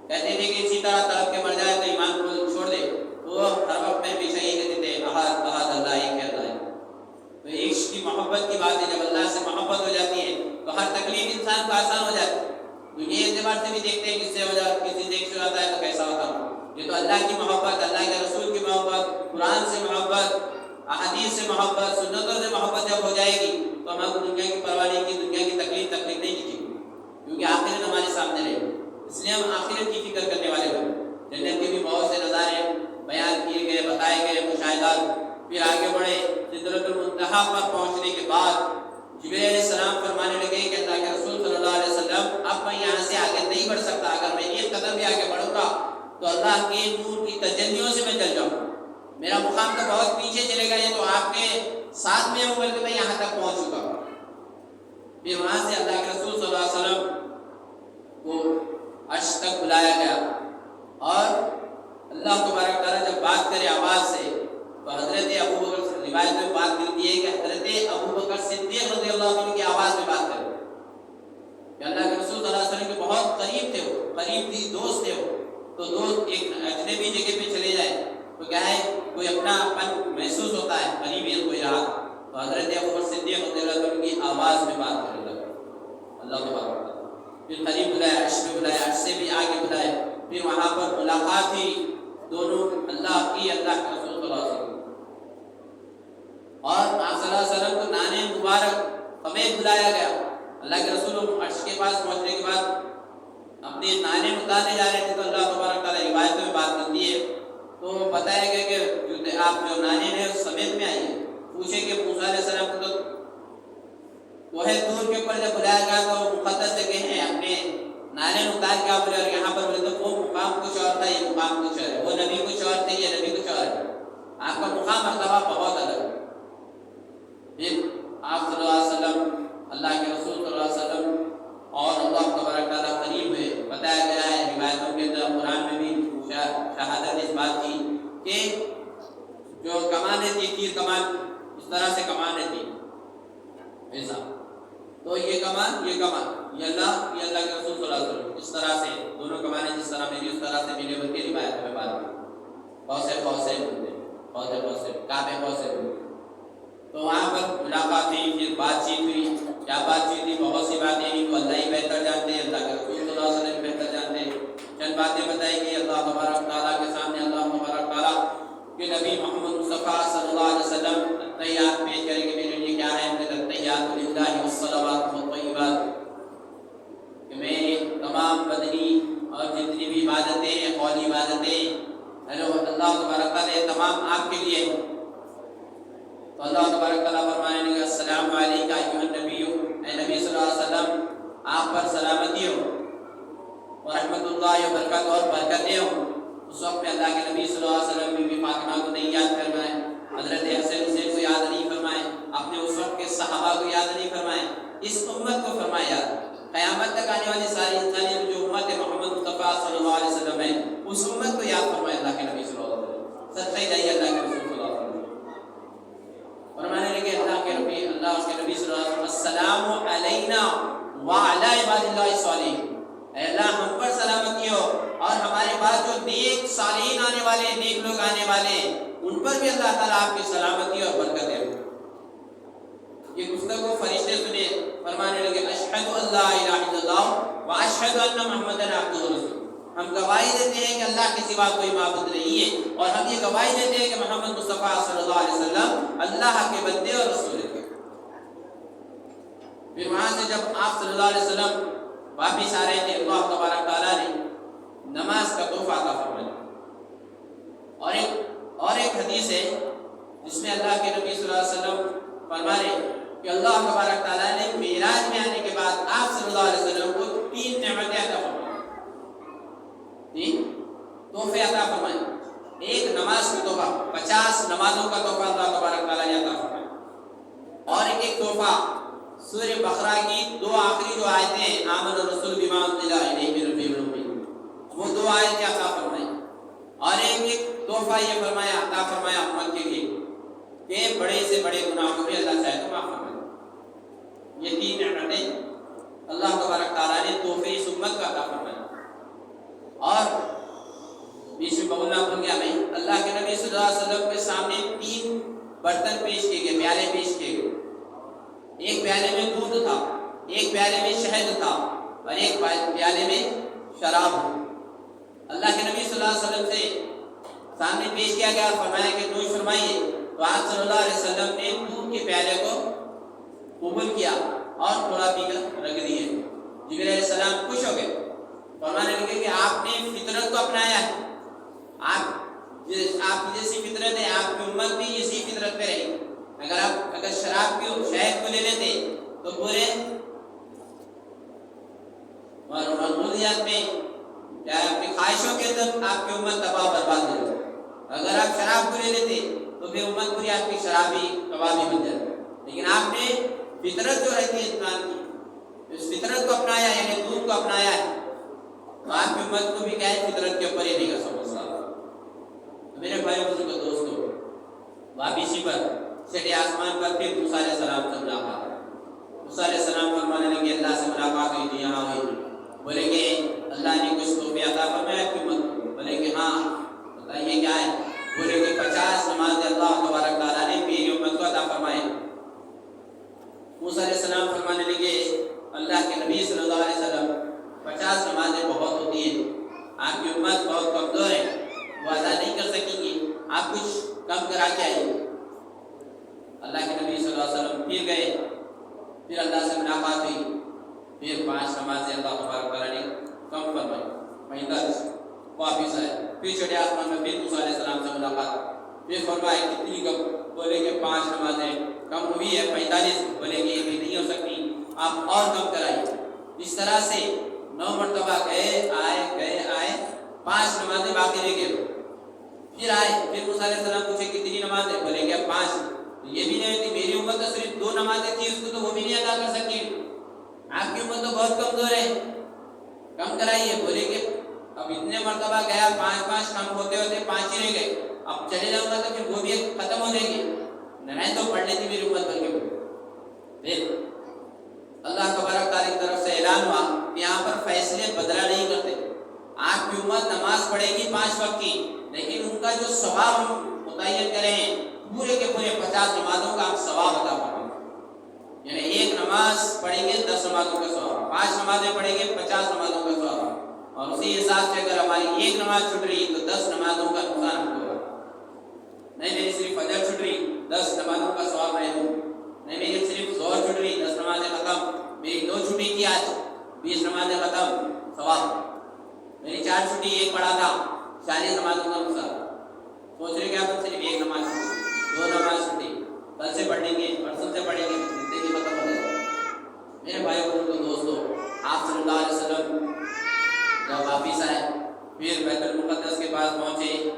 کہتے تھے کہ اسی طرح تڑپ کے مر جائے تو ایمان کو چھوڑ دے، تو وہ ہر وقت میں ہمیشہ یہ کہتے تھے احد احد اللہ ہی کہتا ہے۔ تو عشق کی محبت کی بات ہے، جب اللہ سے محبت ہو جاتی ہے تو ہر تکلیف انسان کو آسان ہو جاتی ہے۔ دنیا اعتبار سے بھی دیکھتے ہیں کس سے ہو جاتا، کسی دیکھ سے ہوتا ہے تو کیسا ہوتا ہے، یہ تو اللہ کی محبت، اللہ کے رسول کی محبت، قرآن سے محبت، احادیث سے محبت، سنتوں سے محبت جب ہو جائے گی تو ہمیں دنیا کی پرواہ نہیں کی، دنیا کی تکلیف نہیں دکھے گی، کیونکہ آخرت ہمارے سامنے رہے گی۔ اس لیے ہم آخرت کی فکر کرنے والے لوگ. جنت کے بھی بہت سے نظارے بیان کیے گئے، بتائے گئے، مشاہدات. پھر آگے بڑھے، سدرۃ المنتہا پر پہنچنے کے بعد جبرائیل علیہ السلام فرمانے لگے کہ اللہ کے رسول صلی اللہ علیہ وسلم اب میں یہاں سے آگے نہیں بڑھ سکتا، اگر میں ایک قدم بھی آگے بڑھوں گا تو اللہ کے نور کی تجلیوں سے میں جل جاؤں. میرا مقام تو بہت پیچھے چلے گا، یہ تو آپ کے ساتھ میں ہوں بلکہ میں یہاں تک پہنچ چکا ہوں. پھر وہاں سے اللہ کے رسول صلی اللہ علیہ وسلم کو عرش تک بلایا گیا، اور اللہ تبارک تعالیٰ جب بات کرے آواز سے تو حضرت ابوبکر سے روایت میں بات ملتی ہے کہ حضرت ابوبکر صدیق رضی اللہ عنہ کی آواز میں بات کرے کہ اللہ کے رسول صلی اللہ علیہ وسلم کے بہت قریب تھے، وہ قریب تھی دوست تھے. وہ تو دوست ایک اجنبی جگہ پہ چلے جائے تو کیا ہے، کوئی اپنا پن محسوس ہوتا ہے، قریب ہے کوئی رہا. تو حضرت ابوبکر صدیق رضی اللہ عنہ کی آواز میں بات کرنے لگا اللہ تبارک تعالیٰ. پھر قریب بلایا، عرش میں بلایا، عرش سے بھی آگے بلایا. پھر وہاں پر ملاقات ہوئی دونوں اللہ کی، اللہ کے رسول صلی اللہ علیہ وسلم. اور آپ صلی اللہ علیہ وسلم کو نانے مبارک سمیت بلایا گیا. اللہ کے رسول عرش کے پاس پہنچنے کے بعد اپنے نانے اتارنے جا رہے تھے تو اللہ تبارک تعالیٰ روایتوں میں بات کرتی ہے تو بتایا گیا کہ آپ جو نانے ہیں اس سمیت میں آئیے. پوچھے کہ موسیٰ علیہ السلام کو تو وہ ہے طور کے اوپر جب بلایا گیا تو مقدس جگہ ہیں، اپنے نانے اتار کے آپ بولے، اور یہاں پر بولے تو وہ مقام کچھ اور تھا، یہ مقام کچھ اور ہے، وہ نبی کچھ اور تھے، یہ نبی کچھ اور ہے. آپ کا مقام مرتبہ بہت الگ ہے. پھر آپ صلی اللہ علیہ وسلم، اللہ کے رسول صلی اللہ علیہ وسلم اور اللہ تبارک تعالیٰ قریب ہوئے. بتایا گیا ہے روایتوں کے اندر، قرآن میں بھی شہادت اس بات کی کہ جو کمانیں تھی، تیر کمان اس طرح سے کمانیں تھی ایسا، تو یہ کمان یہ اللہ کے رسول صلی اللہ علیہ وسلم اس طرح سے دونوں کمانیں جس طرح میری اس طرح سے ملے بل کے روایت میں بات کی. بہت سے تو وہاں پر ملاقات ہوئی، پھر بات چیت ہوئی. کیا بات چیت ہوئی؟ بہت سی باتیں ہوئی، تو اللہ ہی بہتر جانتے ہیں، اللہ کے رسول صلی اللہ علیہ وسلم بہتر جانتے ہیں. چند باتیں بتائی گئی اللہ تبارک تعالیٰ کے سامنے. اللہ تبارک تعالیٰ کہ نبی محمد مصطفیٰ صلی اللہ علیہ وسلم التحیات پیش کریں گے. میرے لیے کیا ہے؟ التحیات للہ والصلوات والطیبات، کہ میں تمام بدنی اور جتنی بھی عبادتیں ہیں، قولی عبادتیں اللہ تبارک تعالیٰ تمام آپ کے لیے. تو اللہ تبارک تعالیٰ فرمانے لگا السلام علیکم ایھا النبی، اے نبی صلی اللہ علیہ وسلم آپ پر سلامتی ہو اور رحمت اللہ وبرکاتہ اور برکتیں ہوں. اس وقت میں اللہ کے نبی صلی اللہ علیہ وسلم بی بی فاطمہ کو نہیں یاد فرمائے، حضرت حسن حسین کو یاد نہیں فرمائے، اپنے اس وقت کے صحابہ کو یاد نہیں فرمائے، اس امت کو فرمائے یاد. قیامت تک آنے والی ساری انسانیت جو امت محمد مصطفیٰ صلی اللہ علیہ وسلم ہے اس امت کو یاد فرمائے اللہ کے نبی صلی اللہ علیہ وسلم. صدقہ جائیے اللہ کے رسول صلی اللہ علیہ وسلم. فرمانے لگے اللہ کے نبی صلی اللہ علیہ وسلم السلام علینا وعلی عباد اللہ الصالحین، اے اللہ ہم پر سلامتی ہو اور ہمارے پاس جو نیک صالحین آنے والے ہیں، نیک لوگ آنے والے ہیں، ان پر بھی اللہ تعالیٰ آپ کی سلامتی اور برکتیں ہو. یہ گفتگو فرشتے سنے، فرمانے لگے اشہد ان لا الہ الا اللہ واشہد ان محمدا عبدہ ورسولہ، ہم گواہی دیتے ہیں کہ اللہ کے سوا کوئی معبود نہیں ہے، اور ہم یہ گواہی دیتے ہیں کہ محمد مصطفیٰ صلی اللہ علیہ وسلم اللہ کے بندے اور رسول ہیں. پھر وہاں سے جب آپ صلی اللہ علیہ وسلم واپس آ رہے تھے، اللہ تبارک تعالیٰ نے نماز کا تحفہ عطا فرمایا. اور ایک حدیث ہے جس میں اللہ کے نبی صلی اللہ علیہ وسلم فرما رہے کہ اللہ تبارک تعالیٰ نے معراج میں آنے کے بعد آپ صلی اللہ علیہ وسلم کو 3 نعمتیں عطا فرمائیں، 3 تحفے عطا فرمائے. ایک نماز کا تحفہ، 50 نمازوں کا تحفہ اللہ تبارک تعالیٰ نے عطا فرمایا. اور ایک تحفہ سورہ بقرہ کی 2 آخری جو آیتیں ہیں، آمن الرسول بما انزل الیہ من ربہ والمؤمنون، وہ 2 آیتیں عطا فرمائی. اور ایک تحفہ یہ فرمایا عطا فرمایا امت کے لیے کہ بڑے سے بڑے گناہوں کو بھی اللہ چاہے تو معاف فرمائے. یہ 3 نعمتیں اللہ تبارک تعالیٰ نے تحفے اس امت کا عطا فرمایا. اور بیچ میں بولنا بھول گیا میں، اللہ کے نبی صلی اللہ علیہ وسلم کے سامنے 3 برتن پیش کیے گئے، پیالے پیش کیے گئے. ایک پیالے میں دودھ تھا، ایک پیالے میں شہد تھا، اور ایک پیالے میں شراب. اللہ کے نبی صلی اللہ علیہ وسلم سے سامنے پیش کیا گیا اور فرمایا کہ نوش فرمائیے. تو آپ صلی اللہ علیہ وسلم نے دودھ کے پیالے کو قبول کیا اور تھوڑا پی کر رکھ دیے. جبرائیل علیہ السلام خوش ہو گئے، فرمانے لگے آپ نے فطرت کو اپنایا ہے، آپ کی جیسی فطرت ہے، آپ کی امت بھی اسی فطرت پہ رہی۔ اگر شراب کی شہد کو لے لیتے تو پورے منقولیات میں یا اپنی خواہشوں کے اندر آپ کی امت تباہ برباد ہو جائے۔ اگر آپ شراب کو لے لیتے تو پھر امت پوری آپ کی شرابی کبابی بن جاتی۔ لیکن آپ نے فطرت جو رہتی ہے انسان کی، اس فطرت کو اپنایا، یعنی دودھ کو اپنایا ہے، تو آپ کی امت کو بھی کیا ہے، فطرت کے اوپر ہی نہیں کر سمجھتا۔ تو میرے بھائی بزرگ دوستو، واپسی پر چھٹے آسمان پر پھر موسیٰ علیہ السلام سے ملاقات۔ موسیٰ علیہ السلام فرمانے لگے اللہ سے ملاقات ہوئی تھی، یہاں ہوئی تھی۔ بولے کہ اللہ نے کچھ تحفے عطا فرمایا آپ کی امت کو؟ بولے کہ ہاں۔ بتائیے کیا ہے؟ بولے کہ 50 نماز اللہ تبارک تعالیٰ نے میری امت کو عطا فرمائے۔ موسیٰ علیہ السلام فرمانے لگے اللہ کے نبی صلی اللہ علیہ وسلم 50 نمازیں بہت ہوتی ہیں، آپ کی امت بہت کمزور ہے، وہ ادا نہیں کر سکیں گی، آپ کچھ کم کرا کے آئیے۔ اللہ کے نبی صلی اللہ علیہ وسلم پھر گئے، پھر اللہ سے ملاقات ہوئی، پھر 5 نمازیں اللہ تبارک تعالیٰ نے کم فرمائی، 45 واپس آئے۔ پھر چھٹے آسمان میں پھر موسیٰ علیہ السلام سے ملاقات، پھر فرمائے کتنی کم؟ بولے کہ 5 نمازیں کم ہوئی ہے، 45۔ بولے کہ یہ بھی نہیں ہو سکتی، آپ اور کم کرائیے۔ اس طرح سے 9 مرتبہ گئے آئے، 5 نمازیں باقی رہ گئے۔ پھر آئے، پھر موسیٰ علیہ السلام پوچھے کتنی نمازیں؟ بولے کہ 5۔ یہ بھی نہیں ہوتی، میری امت تو صرف 2 نمازیں تھی، اس کو تو وہ بھی نہیں ادا کر سکی، آپ کی امت تو بہت کمزور ہے، کم کرائیے۔ بولے کہ اب اتنے مرتبہ گیا، 5 کم ہوتے ہوتے 5 ہی رہ گئے، اب چلے جاؤں گا تو پھر وہ بھی ختم ہو جائے گی، نہیں تو پڑھ لیتی میری امت بن کے۔ پھر اللہ تبارک تعالیٰ کی طرف سے اعلان ہوا کہ یہاں پر فیصلے بدلا نہیں کرتے، آپ کی امت نماز پڑھے گی 5 وقت کی، لیکن ان کا جو ثواب ہم متعین کرے ہیں پورے کے پورے 50 نمازوں کا آپ ثواب عطا فرمائیں۔ یعنی ایک نماز پڑھیں گے 10 نمازوں کا ثواب، 5 نمازیں پڑھیں گے 50 نمازوں کا ثواب، اور اسی حساب سے اگر ہماری ایک نماز چھوٹ رہی تو 10 نمازوں کا نقصان ہم کو ہوگا۔ نہیں میری صرف فجر چھوٹ رہی، 10 نمازوں کا ثواب میں دوں۔ نہیں میری صرف ظہر چھوٹ رہی، 10 نمازیں ختم، میری 2 چھٹی کی آج 20 نمازیں ختم، ثواب۔ میری 4 چھٹی، 1 پڑھا تھا، 40 نمازوں کا نقصان۔ سوچ رہے کہ آپ صرف 1 نماز چھوٹی، 2 نماز چھوٹی، کل سے پڑھیں گے، پرسوں سے پڑھیں گے، زندگی ختم ہو جائے۔ میرے بھائی بزرگوں دوستو، آپ صلی اللہ علیہ وسلم جب واپس آئے، پھر بیت المقدس کے پاس پہنچے،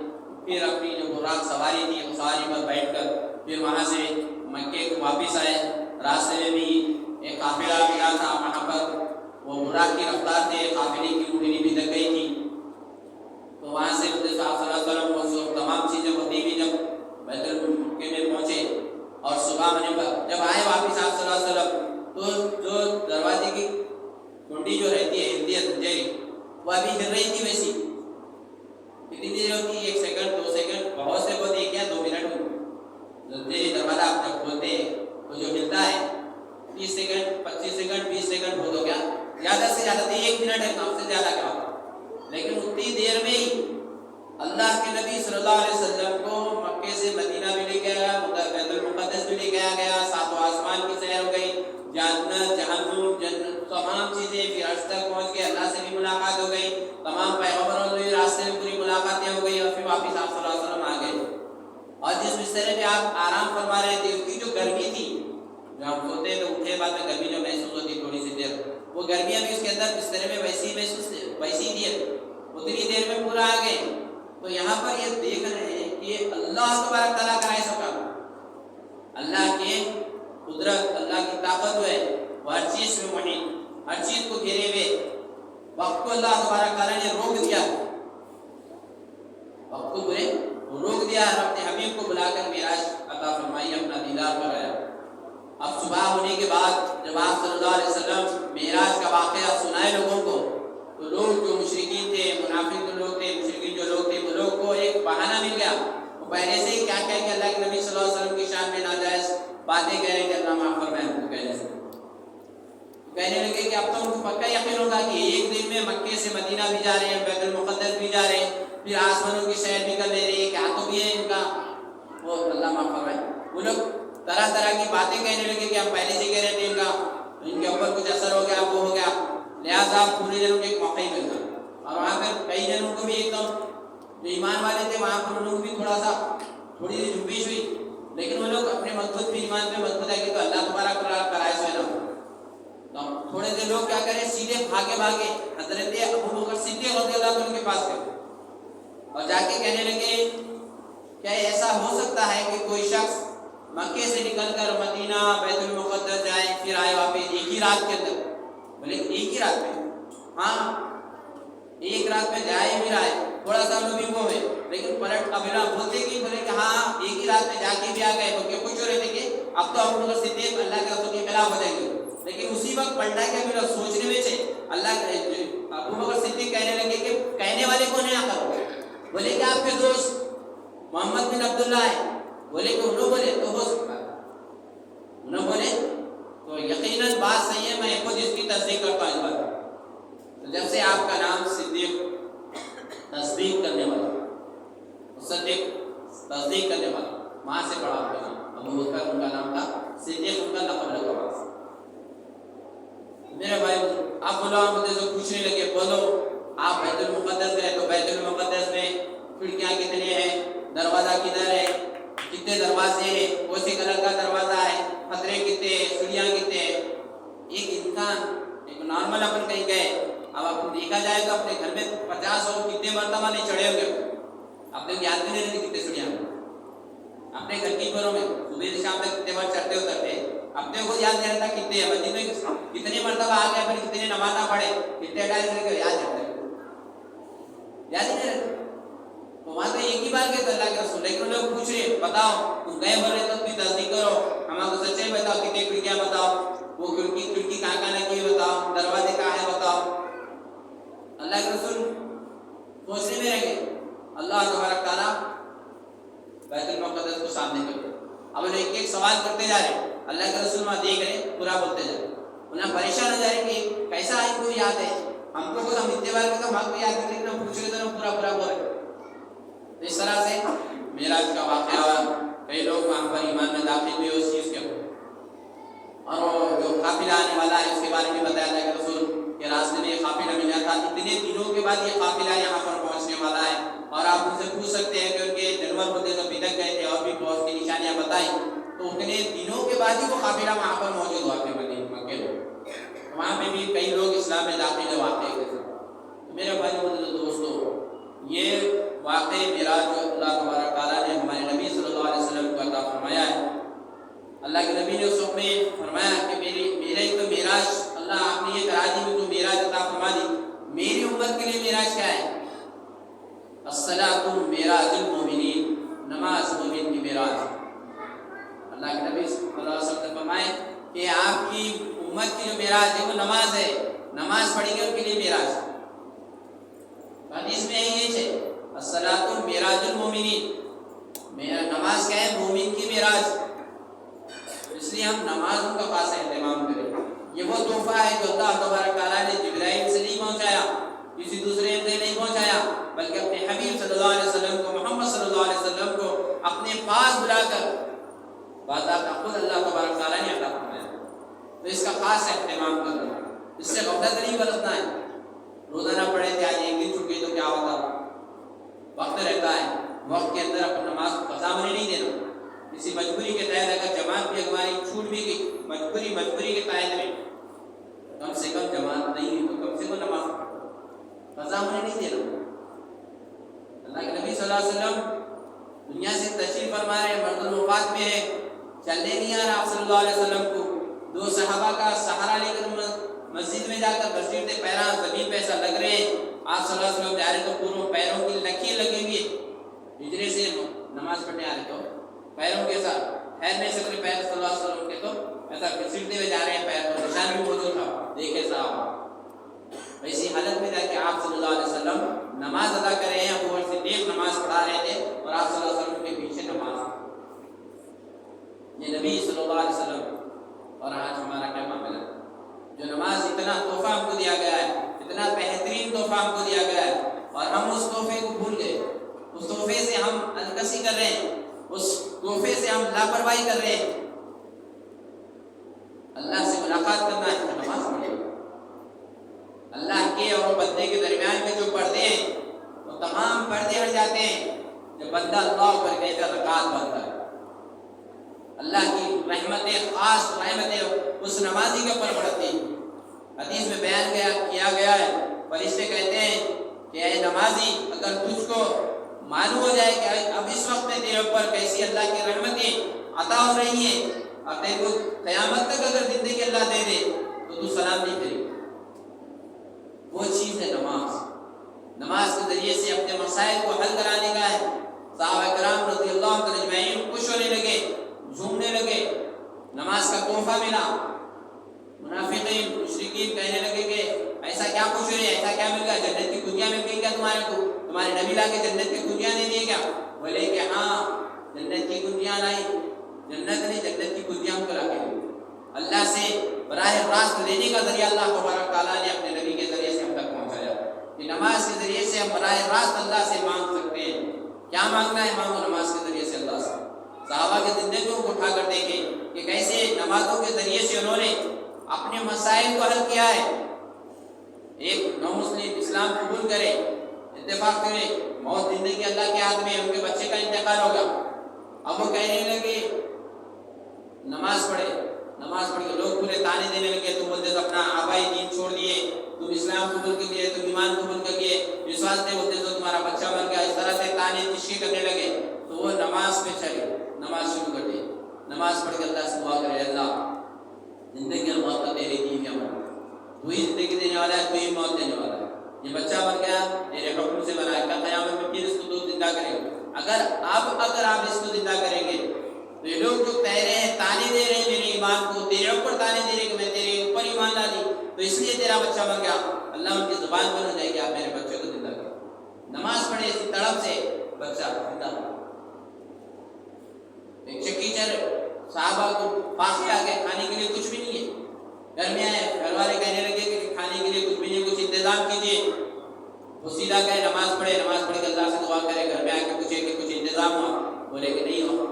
پھر اپنی جو براق سواری تھی اس سواری پر بیٹھ کر پھر وہاں سے مکے کو واپس آئے۔ راستے میں بھی ایک قافلہ ملا تھا، وہاں پر وہ براق کی رفتار تھے، قافلے کی اونٹنی بھی دب گئی تھی، تو وہاں سے آپ صلی اللہ علیہ وسلم وہ تمام چیزیں ہوتی بھی جب بیت المقدس میں پہنچے، اور صبح ہونے پر جب آئے واپس آپ صلی اللہ علیہ وسلم، تو جو دروازے کی کنڈی جو رہتی ہے ہلتی ہے زنجیری، وہ ابھی ہل رہی تھی ویسی۔ کتنی دیر ہوتی ہے؟ 1 سیکنڈ 2 سیکنڈ، بہت سے بہت 1 یا 2 منٹ زنجیری دروازہ آپ جب کھولتے ہیں تو جو ہلتا ہے 30 سیکنڈ 25 سیکنڈ 20 سیکنڈ بہت ہو گیا، زیادہ سے زیادہ 1 منٹ ہے، کم سے زیادہ کیا ہوتا، لیکن اتنی دیر میں ہی اللہ کے نبی صلی اللہ علیہ وسلم کو مکے سے مدینہ بھی لے کے آیا، بیت المقدس بھی لے کے گیا، 7 آسمان کی سیر ہو گئی، جنت جہنم تمام چیزیں، پھر عرش تک پہنچ کے اللہ سے بھی ملاقات ہو گئی، تمام پیغمبروں سے راستے میں پوری ملاقاتیں ہو گئی، اور پھر واپس آپ صلی اللہ علیہ وسلم آ گئے۔ اور جس بسترے پہ آپ آرام فرما رہے تھے، اس کی جو گرمی تھی، جو ہم سوتے ہیں تو اٹھے بعد میں گرمی جو محسوس ہوتی تھوڑی سی دیر، وہ گرمیاں بھی اس کے اندر بسترے میں ویسی تھی، اتنی دیر میں پورا آ گئے۔ تو یہاں پر یہ دیکھ رہے ہیں کہ اللہ تبارک تعالیٰ کا ایسا کام، اللہ کے قدرت، اللہ کی طاقت جو ہے وہ ہر چیز میں محیط، ہر چیز کو گھیرے ہوئے، وقت کو اللہ تبارک تعالیٰ نے روک دیا، وقت کو روک دیا، اور اپنے حبیب کو بلا کر معراج عطا فرمائی، اپنا دیدار کرایا۔ اب صبح ہونے کے بعد جب آپ صلی اللہ علیہ وسلم معراج کا واقعہ سنائے لوگوں کو، تو لوگ جو مشرکین تھے، منافق جو لوگ تھے، مشرکین جو لوگ تھے، وہ لوگ کو ایک بہانہ مل گیا، وہ پہلے سے ہی کیا کہ اللہ کے نبی صلی اللہ علیہ وسلم کی شان میں ناجائز باتیں کہہ رہے کہ اللہ معاف فرمائے ہم کو کہنے سے، کہنے لگے کہ اب تو ان کو پکا یقین ہوگا کہ ایک دن میں مکے سے مدینہ بھی جا رہے ہیں، بیت المقدس بھی جا رہے ہیں، پھر آسمانوں کی سیر بھی کر لے رہے ہیں، کیا تو بھی ہے ان کا، وہ اللہ معاف فرمائے۔ وہ لوگ طرح طرح کی باتیں کہنے لگے کہ ہم پہلے سے کہہ رہے تھے ان کے اوپر کچھ اثر ہو گیا، وہ ہو گیا، لہٰذا پورے دنوں کے ایک موقع ہی ملتا، اور وہاں پہ کئی جنوں کو بھی ایک دم جو ایمان والے تھے وہاں پر ان لوگوں کو بھی تھوڑی سی جھمپش ہوئی، لیکن وہ لوگ اپنے مضبوط بھی ایمان پہ مضبوط ہے کہ تو اللہ تمہارا کرائے سو نا. تو تھوڑے سے لوگ کیا کریں سیدھے بھاگے حضرت ابو بکر صدیق رضی اللہ عنہ کے پاس گئے اور جا کے کہنے لگے کیا ایسا ہو سکتا ہے کہ کوئی شخص مکے سے نکل کر مدینہ بیت المقدس جائے پھر آئے واپس ایک ہی رات کے اندر؟ بولے ایک ہی رات میں؟ ہاں ایک رات میں جائے بھی رہا ہے، تھوڑا سا لوگ بھی وہ ہے لیکن پلٹ قبیلہ بولتے کہ بولے کہ ہاں ایک ہی رات میں جا کے بھی آ گئے تو کیا خوش ہو رہے تھے کہ اب تو ابو بکر صدیق اللہ کے رسول کے خلاف ہو جائیں گے. لیکن اسی وقت پلٹا کے پھر سوچنے میں سے اللہ ابو بکر صدیق کہنے لگے کہ کہنے والے کون ہیں آخر؟ بولے کہ آپ کے دوست محمد بن عبداللہ ہے. بولے کہ انہوں بولے تو ہو سکتا ہے، انہوں بولے تو یقیناً بات صحیح ہے، میں خود اس کی تصدیق کرتا ہوں اس بات. تو جب سے آپ کا نام صدیق تصدیق کرنے والا، مصدق تصدیق کرنے والا، وہاں سے پڑھا آپ کا نام ابو بکر ان کا نام تھا، صدیق ان کا لقب لگا ہوا. میرے بھائی آپ بولو، آپ مجھے سے پوچھنے لگے بولو آپ بیت المقدس گئے تو بیت المقدس میں کھڑکیاں کتنے ہیں، دروازہ کدھر ہے، کتنے دروازے ہیں، کون سی کلر کا دروازہ ہے، خطرے کتنے ہیں، سیڑھیاں کتنے ہیں. ایک انسان ایک نارمل اپن کہیں گئے، اب آپ دیکھا جائے تو اپنے گھر میں 50 اور کتنے مرتبہ نہیں چڑھے ہوں گے، اپنے یاد بھی نہیں رہتی کتنے سیڑھیاں اپنے گھر کی گھروں میں صبح سے شام تک کتنے بار چڑھتے اترتے، اپنے کو یاد نہیں رہتا کتنے ہیں مسجد میں کتنے مرتبہ آ گئے، پھر کتنے نماز پڑھے، کتنے ٹائم یاد رہتا ہے، یاد ہی نہیں رہتا. تو وہاں تو ایک ہی بار گئے تو اللہ کے رسول، لیکن لوگ پوچھ رہے بتاؤ تم گئے بول رہے تو تصدیق کرو، ہمارے کو سچائی بتاؤ، کتنے کھڑکیاں بتاؤ، وہ کھڑکی کہاں کہاں لگی ہے بتاؤ، دروازے کہاں ہے بتاؤ. اللہ کے رسول سوچنے میں رہ گئے. اللہ تبارک تعالیٰ بیت المقدس کو سامنے کر دیا. اب ایک ایک سوال کرتے جا رہے، اللہ کے رسول وہاں دیکھ رہے، پورا بولتے جا رہے، انہیں پریشان ہو جا رہے کہ کیسا ہے کو یاد ہے، ہم کو ہم اتنے بار میں تو ہم کو یاد ہے لیکن ہم پوچھ رہے تو پورا بول رہے. اس طرح سے معراج کا واقعہ ہوا، کئی لوگ وہاں پر ایمان میں داخل ہوئے اس چیز کے اور وہ جو قافلہ آنے والا ہے اس کے بارے میں بتایا اللہ کے رسول کہ راستے میں یہ قافلہ ملا تھا، اتنے دنوں کے بعد یہ قافلہ یہاں پر پہنچنے والا ہے. اور آپ ان سے پوچھ سکتے ہیں کہ ان کے جانور ہوتے تو بدک گئے تھے اور بھی بہت کی نشانیاں بتائی، تو اتنے دنوں کے بعد ہی وہ قافلہ وہاں پر موجود ہوا تھے مدینہ کے لوگ، وہاں پہ بھی کئی لوگ اسلام میں داخل ہوئے واقعے کے ساتھ. میرے بھائی دوستو، یہ واقعی معراج جو اللہ تبارک تعالیٰ نے ہمارے نبی صلی اللہ علیہ وسلم کو عطا فرمایا ہے. اللہ کے نبی نے اس وقت میں فرمایا کہ میرے تو معراج اللہ آپ نے یہ کرا دی، مجھے معراج عطا فرما دی. میری امت کے لیے معراج کیا ہے؟ الصلاۃ معراج المومنین، نماز مومن کی معراج. اللہ کے نبی صلی اللہ علیہ وسلم نے فرمائے کہ آپ کی امت کی جو معراج ہے وہ نماز ہے، نماز پڑھی گئی ان کے لیے معراج. حدیث میں یہ ہے الصلاۃ معراج المومنین، میرا نماز کیا ہے؟ مومن کی معراج. اس لیے ہم نمازوں کا خاص اہتمام کریں. یہ وہ تحفہ ہے جو اللہ تبارک تعالیٰ نے جبرائیل سے نہیں پہنچایا، کسی دوسرے سے نہیں پہنچایا، بلکہ اپنے حبیب صلی اللہ علیہ وسلم کو، محمد صلی اللہ علیہ وسلم کو اپنے پاس بلا کر باضابطہ خود اللہ تبارک تعالیٰ نے عطا فرمایا. تو اس کا خاص اہتمام کرنا، اس سے غفلت نہیں برتنا ہے. روزہ نہ پڑھے تھے آج ایک دن چھوٹ گئی تو کیا ہوتا، وقت رہتا ہے، وقت کے اندر اپنی نماز کو قضا میں نہیں دینا. کسی مجبوری کے تحت اگر جماعت بھی ہماری چھوٹ بھی گئی، مجبوری کے تحت میں کم سے کم جماعت نہیں ہے تو کم سے کم نماز قضا میں نہیں دینا. اللہ کے نبی صلی اللہ علیہ وسلم دنیا سے تشریف فرما رہے ہیں، مرد الوفات میں ہے، چلنے نہیں آ رہا آپ صلی اللہ علیہ وسلم کو. دو صحابہ کا سہارا لے کر مسجد میں جا کر بصیر سے پیرا زمین پہ ایسا لگ رہے ہیں، آپ صلی اللہ علیہ وسلم جا رہے تو پوروں پیروں کی لکیر لگی ہوئی ہے، ہجرے سے نماز پڑھنے آ رہے تو پیروں کے ساتھ ٹھہر نہیں سکتے پیر صلی اللہ علیہ وسلم کے، تو ایسا گھسیٹتے ہوئے جا رہے ہیں، پیر پر نشان بھی موجود تھا، دیکھے صاحب ویسی حالت میں جا کے آپ صلی اللہ علیہ وسلم نماز ادا کر رہے ہیں. ابو بکر صدیق نماز پڑھا رہے تھے اور آپ صلی اللہ علیہ وسلم کے پیچھے نماز. یہ نبی صلی اللہ علیہ وسلم. اور آج ہمارا کیا معاملہ ہے؟ جو نماز اتنا تحفہ ہم کو دیا گیا ہے، اتنا بہترین تحفہ ہم کو دیا گیا ہے، اور ہم اس تحفے کو بھول گئے، اس تحفے سے ہم انکسی کر رہے ہیں، اس تحفے سے ہم لاپرواہی کر رہے ہیں. اللہ سے ملاقات کرنا ہے تو نماز پڑھے. اللہ کے اور بندے کے درمیان میں جو پردے ہیں وہ تمام پردے ہٹ جاتے ہیں جب بندہ اللہ پر کہہ کر رکعت باندھتا ہے۔ اللہ کی رحمتیں، خاص رحمتیں اس نمازی کے اوپر پڑتی ہیں۔ حدیث میں بیان کیا گیا ہے، فرشتے کہتے ہیں کہ اے نمازی، اگر تجھ کو معلوم ہو جائے کہ اب اس وقت میں تیرے اوپر کیسی اللہ کی رحمتیں عطا ہو رہی ہیں، اور تیرے کو قیامت تک اگر زندگی اللہ دے دے تو تو سلام نہیں کرے۔ وہ چیز ہے نماز۔ نماز کے ذریعے سے اپنے مسائل کو حل کرانے کا ہے۔ صحابہ کرام رضی اللہ عنہ اجمعین خوش ہونے لگے، جھومنے لگے، نماز کا تحفہ ملا۔ منافقین مشرکین کہنے لگے کہ ایسا کیا خوش ہوئے، ایسا کیا مل گیا، جنت کی کنجیاں مل گئی کیا تمہارے کو؟ تمہارے نبی لا کے جنت کی کنجیاں نہیں دیے کیا؟ بولے کہ ہاں جنت کی کنجیاں لائی، جنت نہیں جنت کی کنجیاں ہم کو لا کے دی۔ اللہ سے براہ راست لینے کا ذریعہ اللہ تبارک تعالیٰ نے اپنے نبی کے ذریعے سے ہم تک پہنچایا کہ نماز کے ذریعے سے ہم براہ راست اللہ سے مانگ سکتے ہیں۔ کیا مانگنا ہے مانگو نماز کے ذریعے سے اللہ سے۔ صحابہ کی زندگیوں کو اٹھا کر دیکھیں کہ کیسے نمازوں کے ذریعے سے انہوں نے اپنے مسائل کو حل کیا ہے۔ ایک نو مسلم اسلام قبول کرے، اتفاق کرے، موت زندگی اللہ کے ہاتھ میں، ان کے بچے کا انتقال ہوگا، اب وہ کہنے لگے نماز پڑھے کے لوگ پورے تانے دینے لگے، تم بولتے اپنا آبائی دین چھوڑ دیے، تم اسلام قبول کر لیے، تم ایمان قبول کر لیے، وشواس نہیں بولتے تو تمہارا بچہ بن گیا، اس طرح سے تانے تشریح کرنے لگے۔ تو وہ نماز پہ چلے، نماز شروع کر دی، نماز پڑھ کے اللہ سے دعا کرے، اللہ زندگی اور موت کا تیرے دین ہے، تو ہی زندگی دینے والا ہے، تو ہی موت دینے والا ہے، یہ بچہ بن گیا تیرے حکم سے بنا ہے، کل قیامت میں پھر اس کو تو زندہ کرے گا۔ اگر آپ اس کو زندہ کریں گے تو یہ لوگ جو کہہ رہے ہیں، تانے دے رہے ہیں میرے ایمان کو، تیرے اوپر تانے دے رہے ہیں کہ میں تیرے اوپر ایمان ڈالی تو اس لیے تیرا بچہ بن گیا، اللہ ان کی زبان بند ہو جائے گی، آپ میرے بچے کو زندہ کریں۔ نماز پڑھے اسی تڑپ سے بچہ زندہ ہو۔ ایک چکیچر صحابہ کو پاس آ گئے، کھانے کے لیے کچھ بھی نہیں ہے، گھر میں آئے، گھر والے کہنے لگے کہ کھانے کے لیے کچھ بھی نہیں، کچھ انتظام کیجیے۔ وہ سیدھا گئے، نماز پڑھے کے اللہ سے دعا کرے، گھر میں آ کے پوچھے کہ کچھ انتظام ہوا، بولے کہ نہیں ہوا۔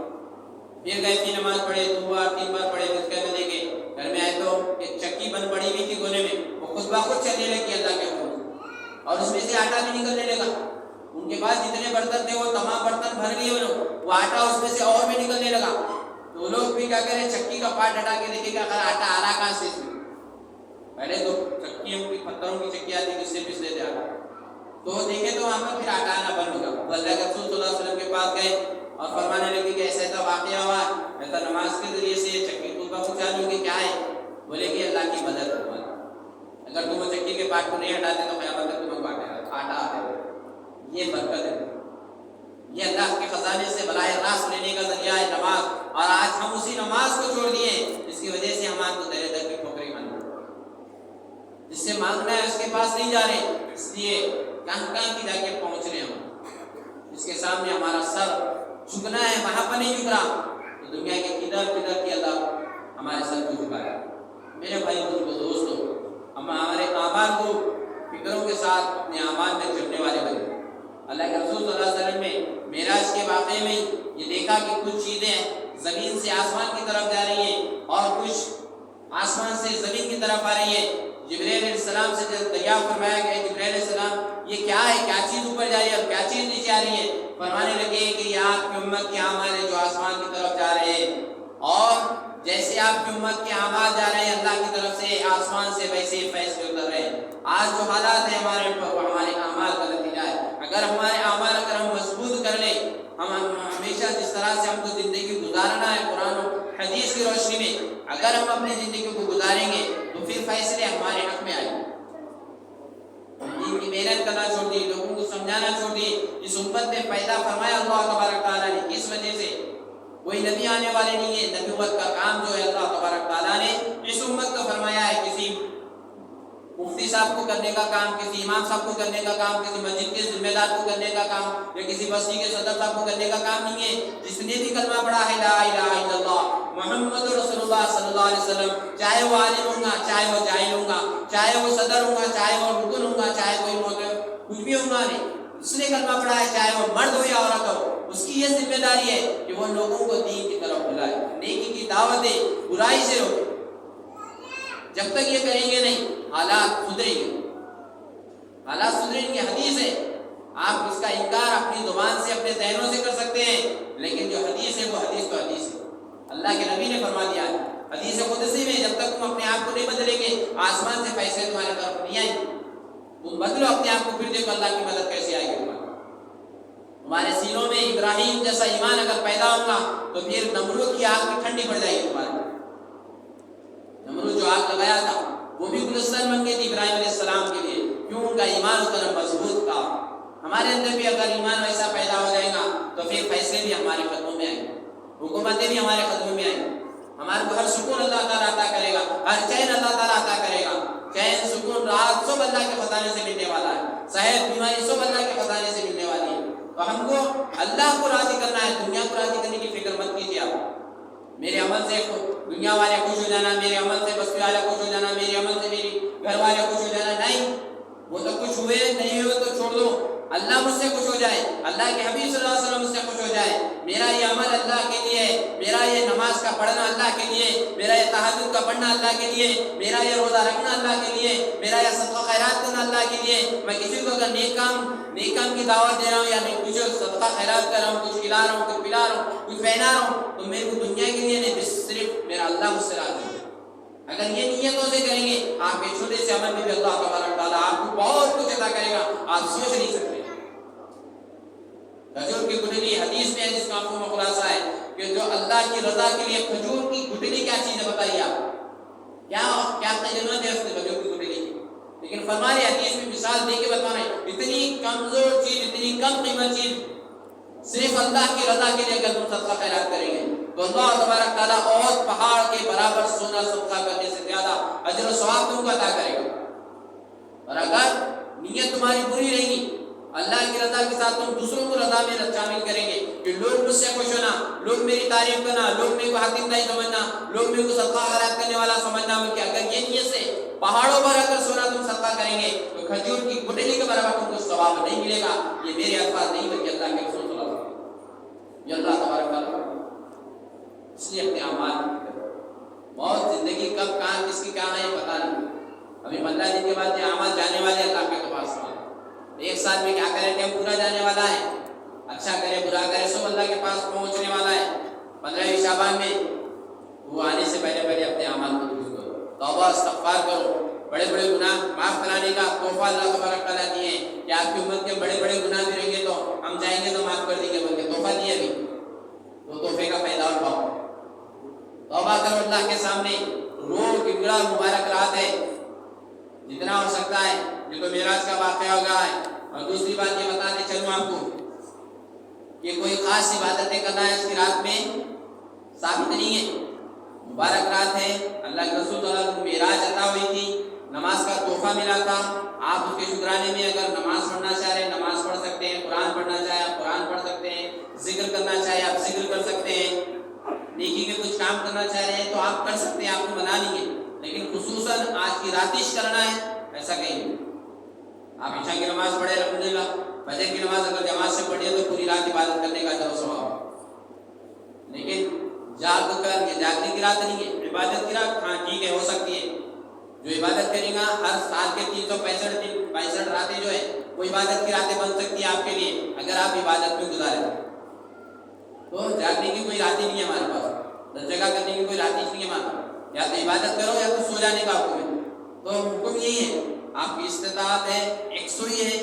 پھر گئے تھی نماز پڑھے، 2 بار 3 بار پڑھے، اس کے بعد دیکھے گھر میں آئے تو ایک چکی بند پڑی ہوئی تھی کونے میں، وہ خود بخود چلنے لگی اللہ کے حکم سے، اور اس میں سے آٹا بھی نکلنے لگا۔ ان کے پاس جتنے برتن تھے وہ تمام برتن بھر لیے، وہ آٹا اس میں سے اور بھی نکلنے لگا۔ تو لوگ بھی کیا کریں، چکی کا پارٹ ہٹا کے دیکھے گا آٹا آ رہا کہاں سے اس میں۔ پہلے تو چکیوں کی پتھروں کی چکی آتی جس سے پس لیتے آٹا، تو دیکھے تو وہاں پر پھر آٹا آنا بند ہوگا۔ اللہ کے رسول صلی اللہ علیہ وسلم کے پاس گئے اور فرمانے لگے کہ ایسا واقعہ ہوا، ایسا نماز کے ذریعے سے چکی کو چالو کی کیا ہے؟ بولے کہ اللہ کی مدد ہماری، اگر تم وہ چکی کے پارٹ کو نہیں ہٹاتے تو قیامت تک تمہیں آٹا آتا ہے۔ یہ برکت ہے، یہ اللہ کے خزانے سے براہ راست لینے کا ذریعہ ہے نماز، اور آج ہم اسی نماز کو چھوڑ دیے جس کی وجہ سے ہمارے کو در در کی ٹھوکریں کھانی، جس سے مانگنا ہے اس کے پاس نہیں جا رہے، اس لیے کہاں کی جا کے پہنچ رہے ہم، اس کے سامنے ہمارا سر جھکنا ہے، وہاں پر نہیں جھک رہا تو دنیا کے کدھر کی اللہ ہمارے سر کو جھکایا۔ میرے بھائی بزرگوں دوستوں، ہم ہمارے اعمال کو فکروں کے ساتھ اپنے اعمال میں جڑنے والے بنے۔ اللہ کے رسول صلی اللہ علیہ وسلم نے معراج کے واقعے میں یہ دیکھا کہ کچھ چیزیں زمین سے آسمان کی طرف جا رہی ہیں اور کچھ آسمان سے زمین کی طرف آ رہی ہے۔ جبرائیل علیہ السلام سے دریافت فرمایا کہ جبرائیل علیہ السلام یہ کیا ہے، کیا چیز اوپر جا رہی ہے اور کیا چیز نیچے آ رہی ہے؟ فرمانے لگے کہ یہ آپ کی امت کے اعمال ہیں جو آسمان کی طرف جا رہے ہیں، اور جیسے آپ کی امت کے اعمال جا رہے ہیں اللہ کی طرف سے آسمان سے، ویسے ہی فیصلے اتر رہے ہیں۔ آج جو حالات ہیں ہمارے اوپر وہ ہمارے اعمال کا نتیجہ ہے۔ اگر ہمارے اعمال اگر ہم مضبوط کر لیں، ہم ہمیشہ جس طرح سے ہم کو زندگی گزارنا ہے قرآن و حدیث کی روشنی میں اگر ہم اپنی زندگی کو گزاریں گے تو پھر فیصلے ہمارے حق میں آئیں گے۔ دین کی محنت کرنا چھوڑ دی، لوگوں کو سمجھانا چھوڑ دی، اس امت میں پیدا فرمایا اللہ تبارک تعالیٰ نے، اس وجہ سے کوئی نبی آنے والے نہیں ہے۔ نبوت کا کام جو ہے اللہ تبارک تعالیٰ نے اس امت کو فرمایا ہے، کسی مفتی صاحب کو کرنے کا کام، کسی امام صاحب کو کرنے کا کام، کسی مسجد کے ذمہ دار کو کرنے کا کام، یا کسی بستی کے صدر صاحب کو کرنے کا کام نہیں ہے۔ جس نے بھی کلمہ پڑھا ہے لا الہ الا اللہ محمد رسول اللہ صلی اللہ علیہ وسلم، چاہے وہ عالم ہوں گا، چاہے وہ جاہل ہوں گا، چاہے وہ صدر ہوں گا، چاہے وہ رکن ہوں گا، چاہے کوئی کچھ بھی ہوں گا، نہیں اس نے کلمہ پڑھا ہے، چاہے وہ مرد ہو یا عورت ہو، اس کی یہ ذمہ داری ہے کہ وہ لوگوں کو دین کی طرف بلائے، نیکی کی دعوت دے، برائی سے روکے۔ جب تک یہ کریں گے نہیں حالات سدھریں گے۔ حالات سدھریں گے، حدیث ہے، آپ اس کا انکار اپنی زبان سے اپنے ذہنوں سے کر سکتے ہیں، لیکن جو حدیث ہے وہ حدیث تو حدیث ہے، اللہ کے نبی نے فرما دیا ہے حدیث قدسی میں، جب تک تم اپنے آپ کو نہیں بدلیں گے آسمان سے فیصلے تمہاری طرف نہیں آئیں گے، تم بدلو اپنے آپ کو، پھر دیکھو اللہ کی مدد کیسے آئے گی تمہارے سینوں میں ابراہیم جیسا ایمان اگر پیدا ہوگا تو پھر نمرود کی آگ بھی ٹھنڈی پڑ جائے گی تمہارے، نمرود جو آگ لگایا تھا وہ بھی گلستان بن گئی تھی ابراہیم علیہ السلام کے لیے، کیوں؟ ان کا ایمان اتنا مضبوط تھا۔ ہمارے اندر بھی اگر ایمان ویسا پیدا ہو جائے گا تو پھر فیصلے بھی ہمارے قدموں میں آئیں گے، حکومتیں بھی ہمارے قدموں میں آئیں گی، ہمارے کو ہر سکون اللہ تعالیٰ عطا کرے گا، ہر چین اللہ تعالیٰ عطا کرے گا، چین سکون راحت سب اللہ کے خزانے سے ملنے والا ہے، صحت بیماری سب اللہ کے خزانے سے ملنے والی ہے۔ تو ہم کو اللہ کو راضی کرنا ہے، دنیا کو راضی کرنے کی فکر مت کیجیے آپ، میرے عمل سے دنیا والے خوش ہو جانا، میرے عمل سے بستی والے خوش ہو جانا، میرے عمل سے میری گھر والے خوش ہو جانا، نہیں، وہ تو کچھ ہوئے نہیں ہوئے تو چھوڑ دو، اللہ مجھ سے خوش ہو جائے، اللہ کے حبیب صلی اللہ علیہ وسلم مجھ سے خوش ہو جائے، میرا یہ عمل اللہ کے لیے، میرا یہ نماز کا پڑھنا اللہ کے لیے، میرا یہ تہجد کا پڑھنا اللہ کے لیے، میرا یہ روزہ رکھنا اللہ کے لیے، میرا یہ صدقہ خیرات کرنا اللہ کے لیے، میں کسی کو اگر نیک کام کی دعوت دے رہا ہوں یا میں کچھ صدقہ خیرات کر رہا ہوں، کچھ کھلا رہا ہوں، کچھ پلا رہا ہوں، کچھ پہنا رہا ہوں، تو میرے کو دنیا کے لیے نہیں، صرف میرا اللہ مجھ سے راضی ہے۔ اگر یہ نیتوں سے کریں گے آپ کے چھوٹے سے عمل میں بھی اللہ تبارک تعالیٰ آپ کو بہت کچھ عطا کرے گا، آپ سوچ نہیں سکتے۔ کھجور کی گٹھلی حدیث میں ہے جس کا مفہوم خلاصہ ہے کہ جو اللہ کی رضا کے لیے کھجور کی گٹھلی کیا چیز ہے بتائیے آپ، کیا قیمت ہے اس نے کھجور کی گٹھلی کی، لیکن فرما رہے حدیث میں مثال دے کے بتا رہے ہیں اتنی کمزور چیز، اتنی کم قیمت چیز، صرف اللہ کی رضا کے لیے اگر تم صدقہ خیرات کریں گے تو اللہ تبارک تعالیٰ اور پہاڑ کے برابر سونا صدقہ کرنے سے زیادہ اجر و ثواب تم کو عطا کرے گا۔ اور اگر نیت تمہاری بری رہے گی، اللہ کی رضا کے ساتھ تم دوسروں کو رضا میں شامل کریں گے کہ لوگ مجھ سے خوش ہونا، لوگ میری تعریف کرنا، لوگ میرے کو حاکم نہیں سمجھنا، لوگ میرے کو صدقہ خیرات کرنے والا سمجھنا، کہ اگر یہ نیت سے پہاڑوں پر اگر سونا تم صدقہ کریں گے تو کھجور کی گٹھلی کے برابر تم کو ثواب نہیں ملے گا۔ یہ میرے الفاظ نہیں بلکہ اللہ کے رسول صلی اللہ علیہ وسلم، یہ اللہ تبارک تعالیٰ، اس لیے اپنے اعمال موت زندگی کب کہاں کس کی کہاں ہے یہ پتہ نہیں، ابھی 15 دن کے بعد یہ اعمال جانے والے اللہ کے پاس، ایک سال میں کیا کریں کہ پورا جانے والا ہے، اچھا کرے برا کرے سب اللہ کے پاس پہنچنے والا ہے۔ 15ویں شعبان میں وہ آنے سے پہلے اپنے اعمال کو درست کرو، توبہ استغفار کرو، بڑے بڑے گناہ معاف کرانے کا تحفہ اللہ تبارک تعالیٰ دیے ہیں کہ آپ کی امت کے بڑے بڑے گناہ بھی رہیں گے تو ہم جائیں گے تو معاف کر دیں گے، بلکہ تحفہ دیے بھی، تو تحفے کا فائدہ اٹھاؤ، توبہ کرو اللہ کے سامنے، روح کی بڑا مبارک رات ہے، جتنا ہو سکتا ہے، یہ تو معراج کا واقعہ ہو گیا ہے۔ اور دوسری بات یہ بتاتے چلوں آپ کو کہ کوئی خاص عبادتیں کرنا ہے اس کی رات میں ثابت نہیں ہے، مبارک رات ہے، اللہ کے رسول صلی اللہ علیہ وسلم کو معراج عطا ہوئی تھی، نماز کا تحفہ ملا تھا، آپ اس کے شکرانے میں اگر نماز پڑھنا چاہ رہے ہیں نماز پڑھ سکتے ہیں، قرآن پڑھنا چاہے آپ قرآن پڑھ سکتے ہیں، ذکر کرنا چاہے آپ ذکر کر سکتے ہیں، نیکی کے کچھ کام کرنا چاہ رہے ہیں تو آپ کر سکتے ہیں، آپ کو منع نہیں ہے، لیکن خصوصاً آج کی راتش کرنا ہے ایسا کہیں نہیں۔ آپ عشاء کی نماز پڑھے الحمدللہ، فجر کی نماز اگر جماعت سے پڑھیے تو پوری رات عبادت کرنے کا اجر و ثواب، لیکن جاگ کر یہ جاگنے کی رات نہیں ہے، عبادت کی رات ہاں ٹھیک ہے ہو سکتی ہے، جو عبادت کرے گا ہر سال کے 365 راتیں جو ہے وہ عبادت کی راتیں بن سکتی ہیں آپ کے لیے اگر آپ عبادت میں گزارے، تو جاگنے کی کوئی رات ہی نہیں ہے ہمارے پاس، 10 جگہ کرنے کی کوئی رات ہی نہیں ہے ہمارے پاس، یا تو عبادت کرو یا تو سو جانے کا حکم ہے، تو حکم یہی ہے، آپ کی استطاعت ہے، ایک سوئی ہے،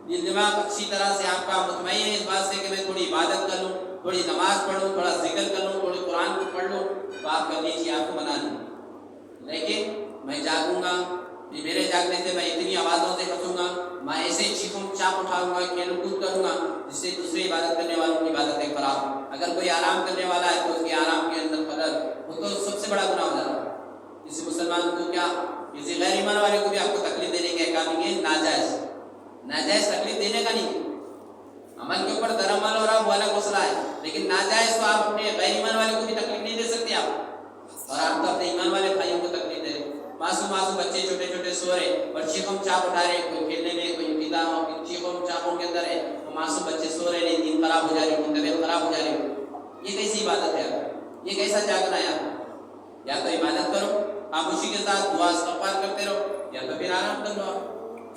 دل دماغ اچھی طرح سے آپ کا مطمئن ہے اس بات سے کہ میں تھوڑی عبادت کر لوں، تھوڑی نماز پڑھ لوں، تھوڑا ذکر کر لوں، تھوڑی قرآن کو پڑھ لوں، تو آپ کر لیجیے، آپ کو منع نہیں، لیکن میں جاگوں گا، میرے جاگنے سے میں اتنی آوازوں سے ہنسوں گا، میں ایسے چیخوں چاپ اٹھاؤں گا، کھیل کود کروں گا جس سے دوسرے عبادت کرنے والوں کی عبادتیں خراب، اگر کوئی آرام کرنے والا ہے تو اس کے آرام کے اندر خلل، وہ تو سب سے بڑا گناہ ہو جاتا ہے۔ کسی مسلمان کو کیا کسی غیر ایمان والے کو بھی آپ کو تکلیف دینے کا کام نہیں ہے، ناجائز تکلیف دینے کا نہیں ہے، عمل کے اوپر درعمل ہو رہا وہ الگ مسئلہ ہے، لیکن ناجائز تو آپ اپنے غیر ایمان والے کو بھی تکلیف نہیں دے سکتے آپ، اور آپ تو اپنے ایمان والے بھائیوں کو تکلیف دے رہے، معصوم بچے چھوٹے چھوٹے سو رہے اور چیخم چاپ اٹھا رہے، کوئی کھیلنے میں کوئی چیخم چاپوں کے اندر ہے، وہ معصوم بچے سو رہے نہیں، دین خراب ہو جا رہی، ان کی طبیعت خراب ہو جا رہی، یہ کیسی عبادت ہے آپ، یہ کیسا جاگنا ہے آپ، یا تو عبادت کرو خاموشی کے ساتھ دعا استغفار کرتے رہو، یا تو پھر آرام کر لو،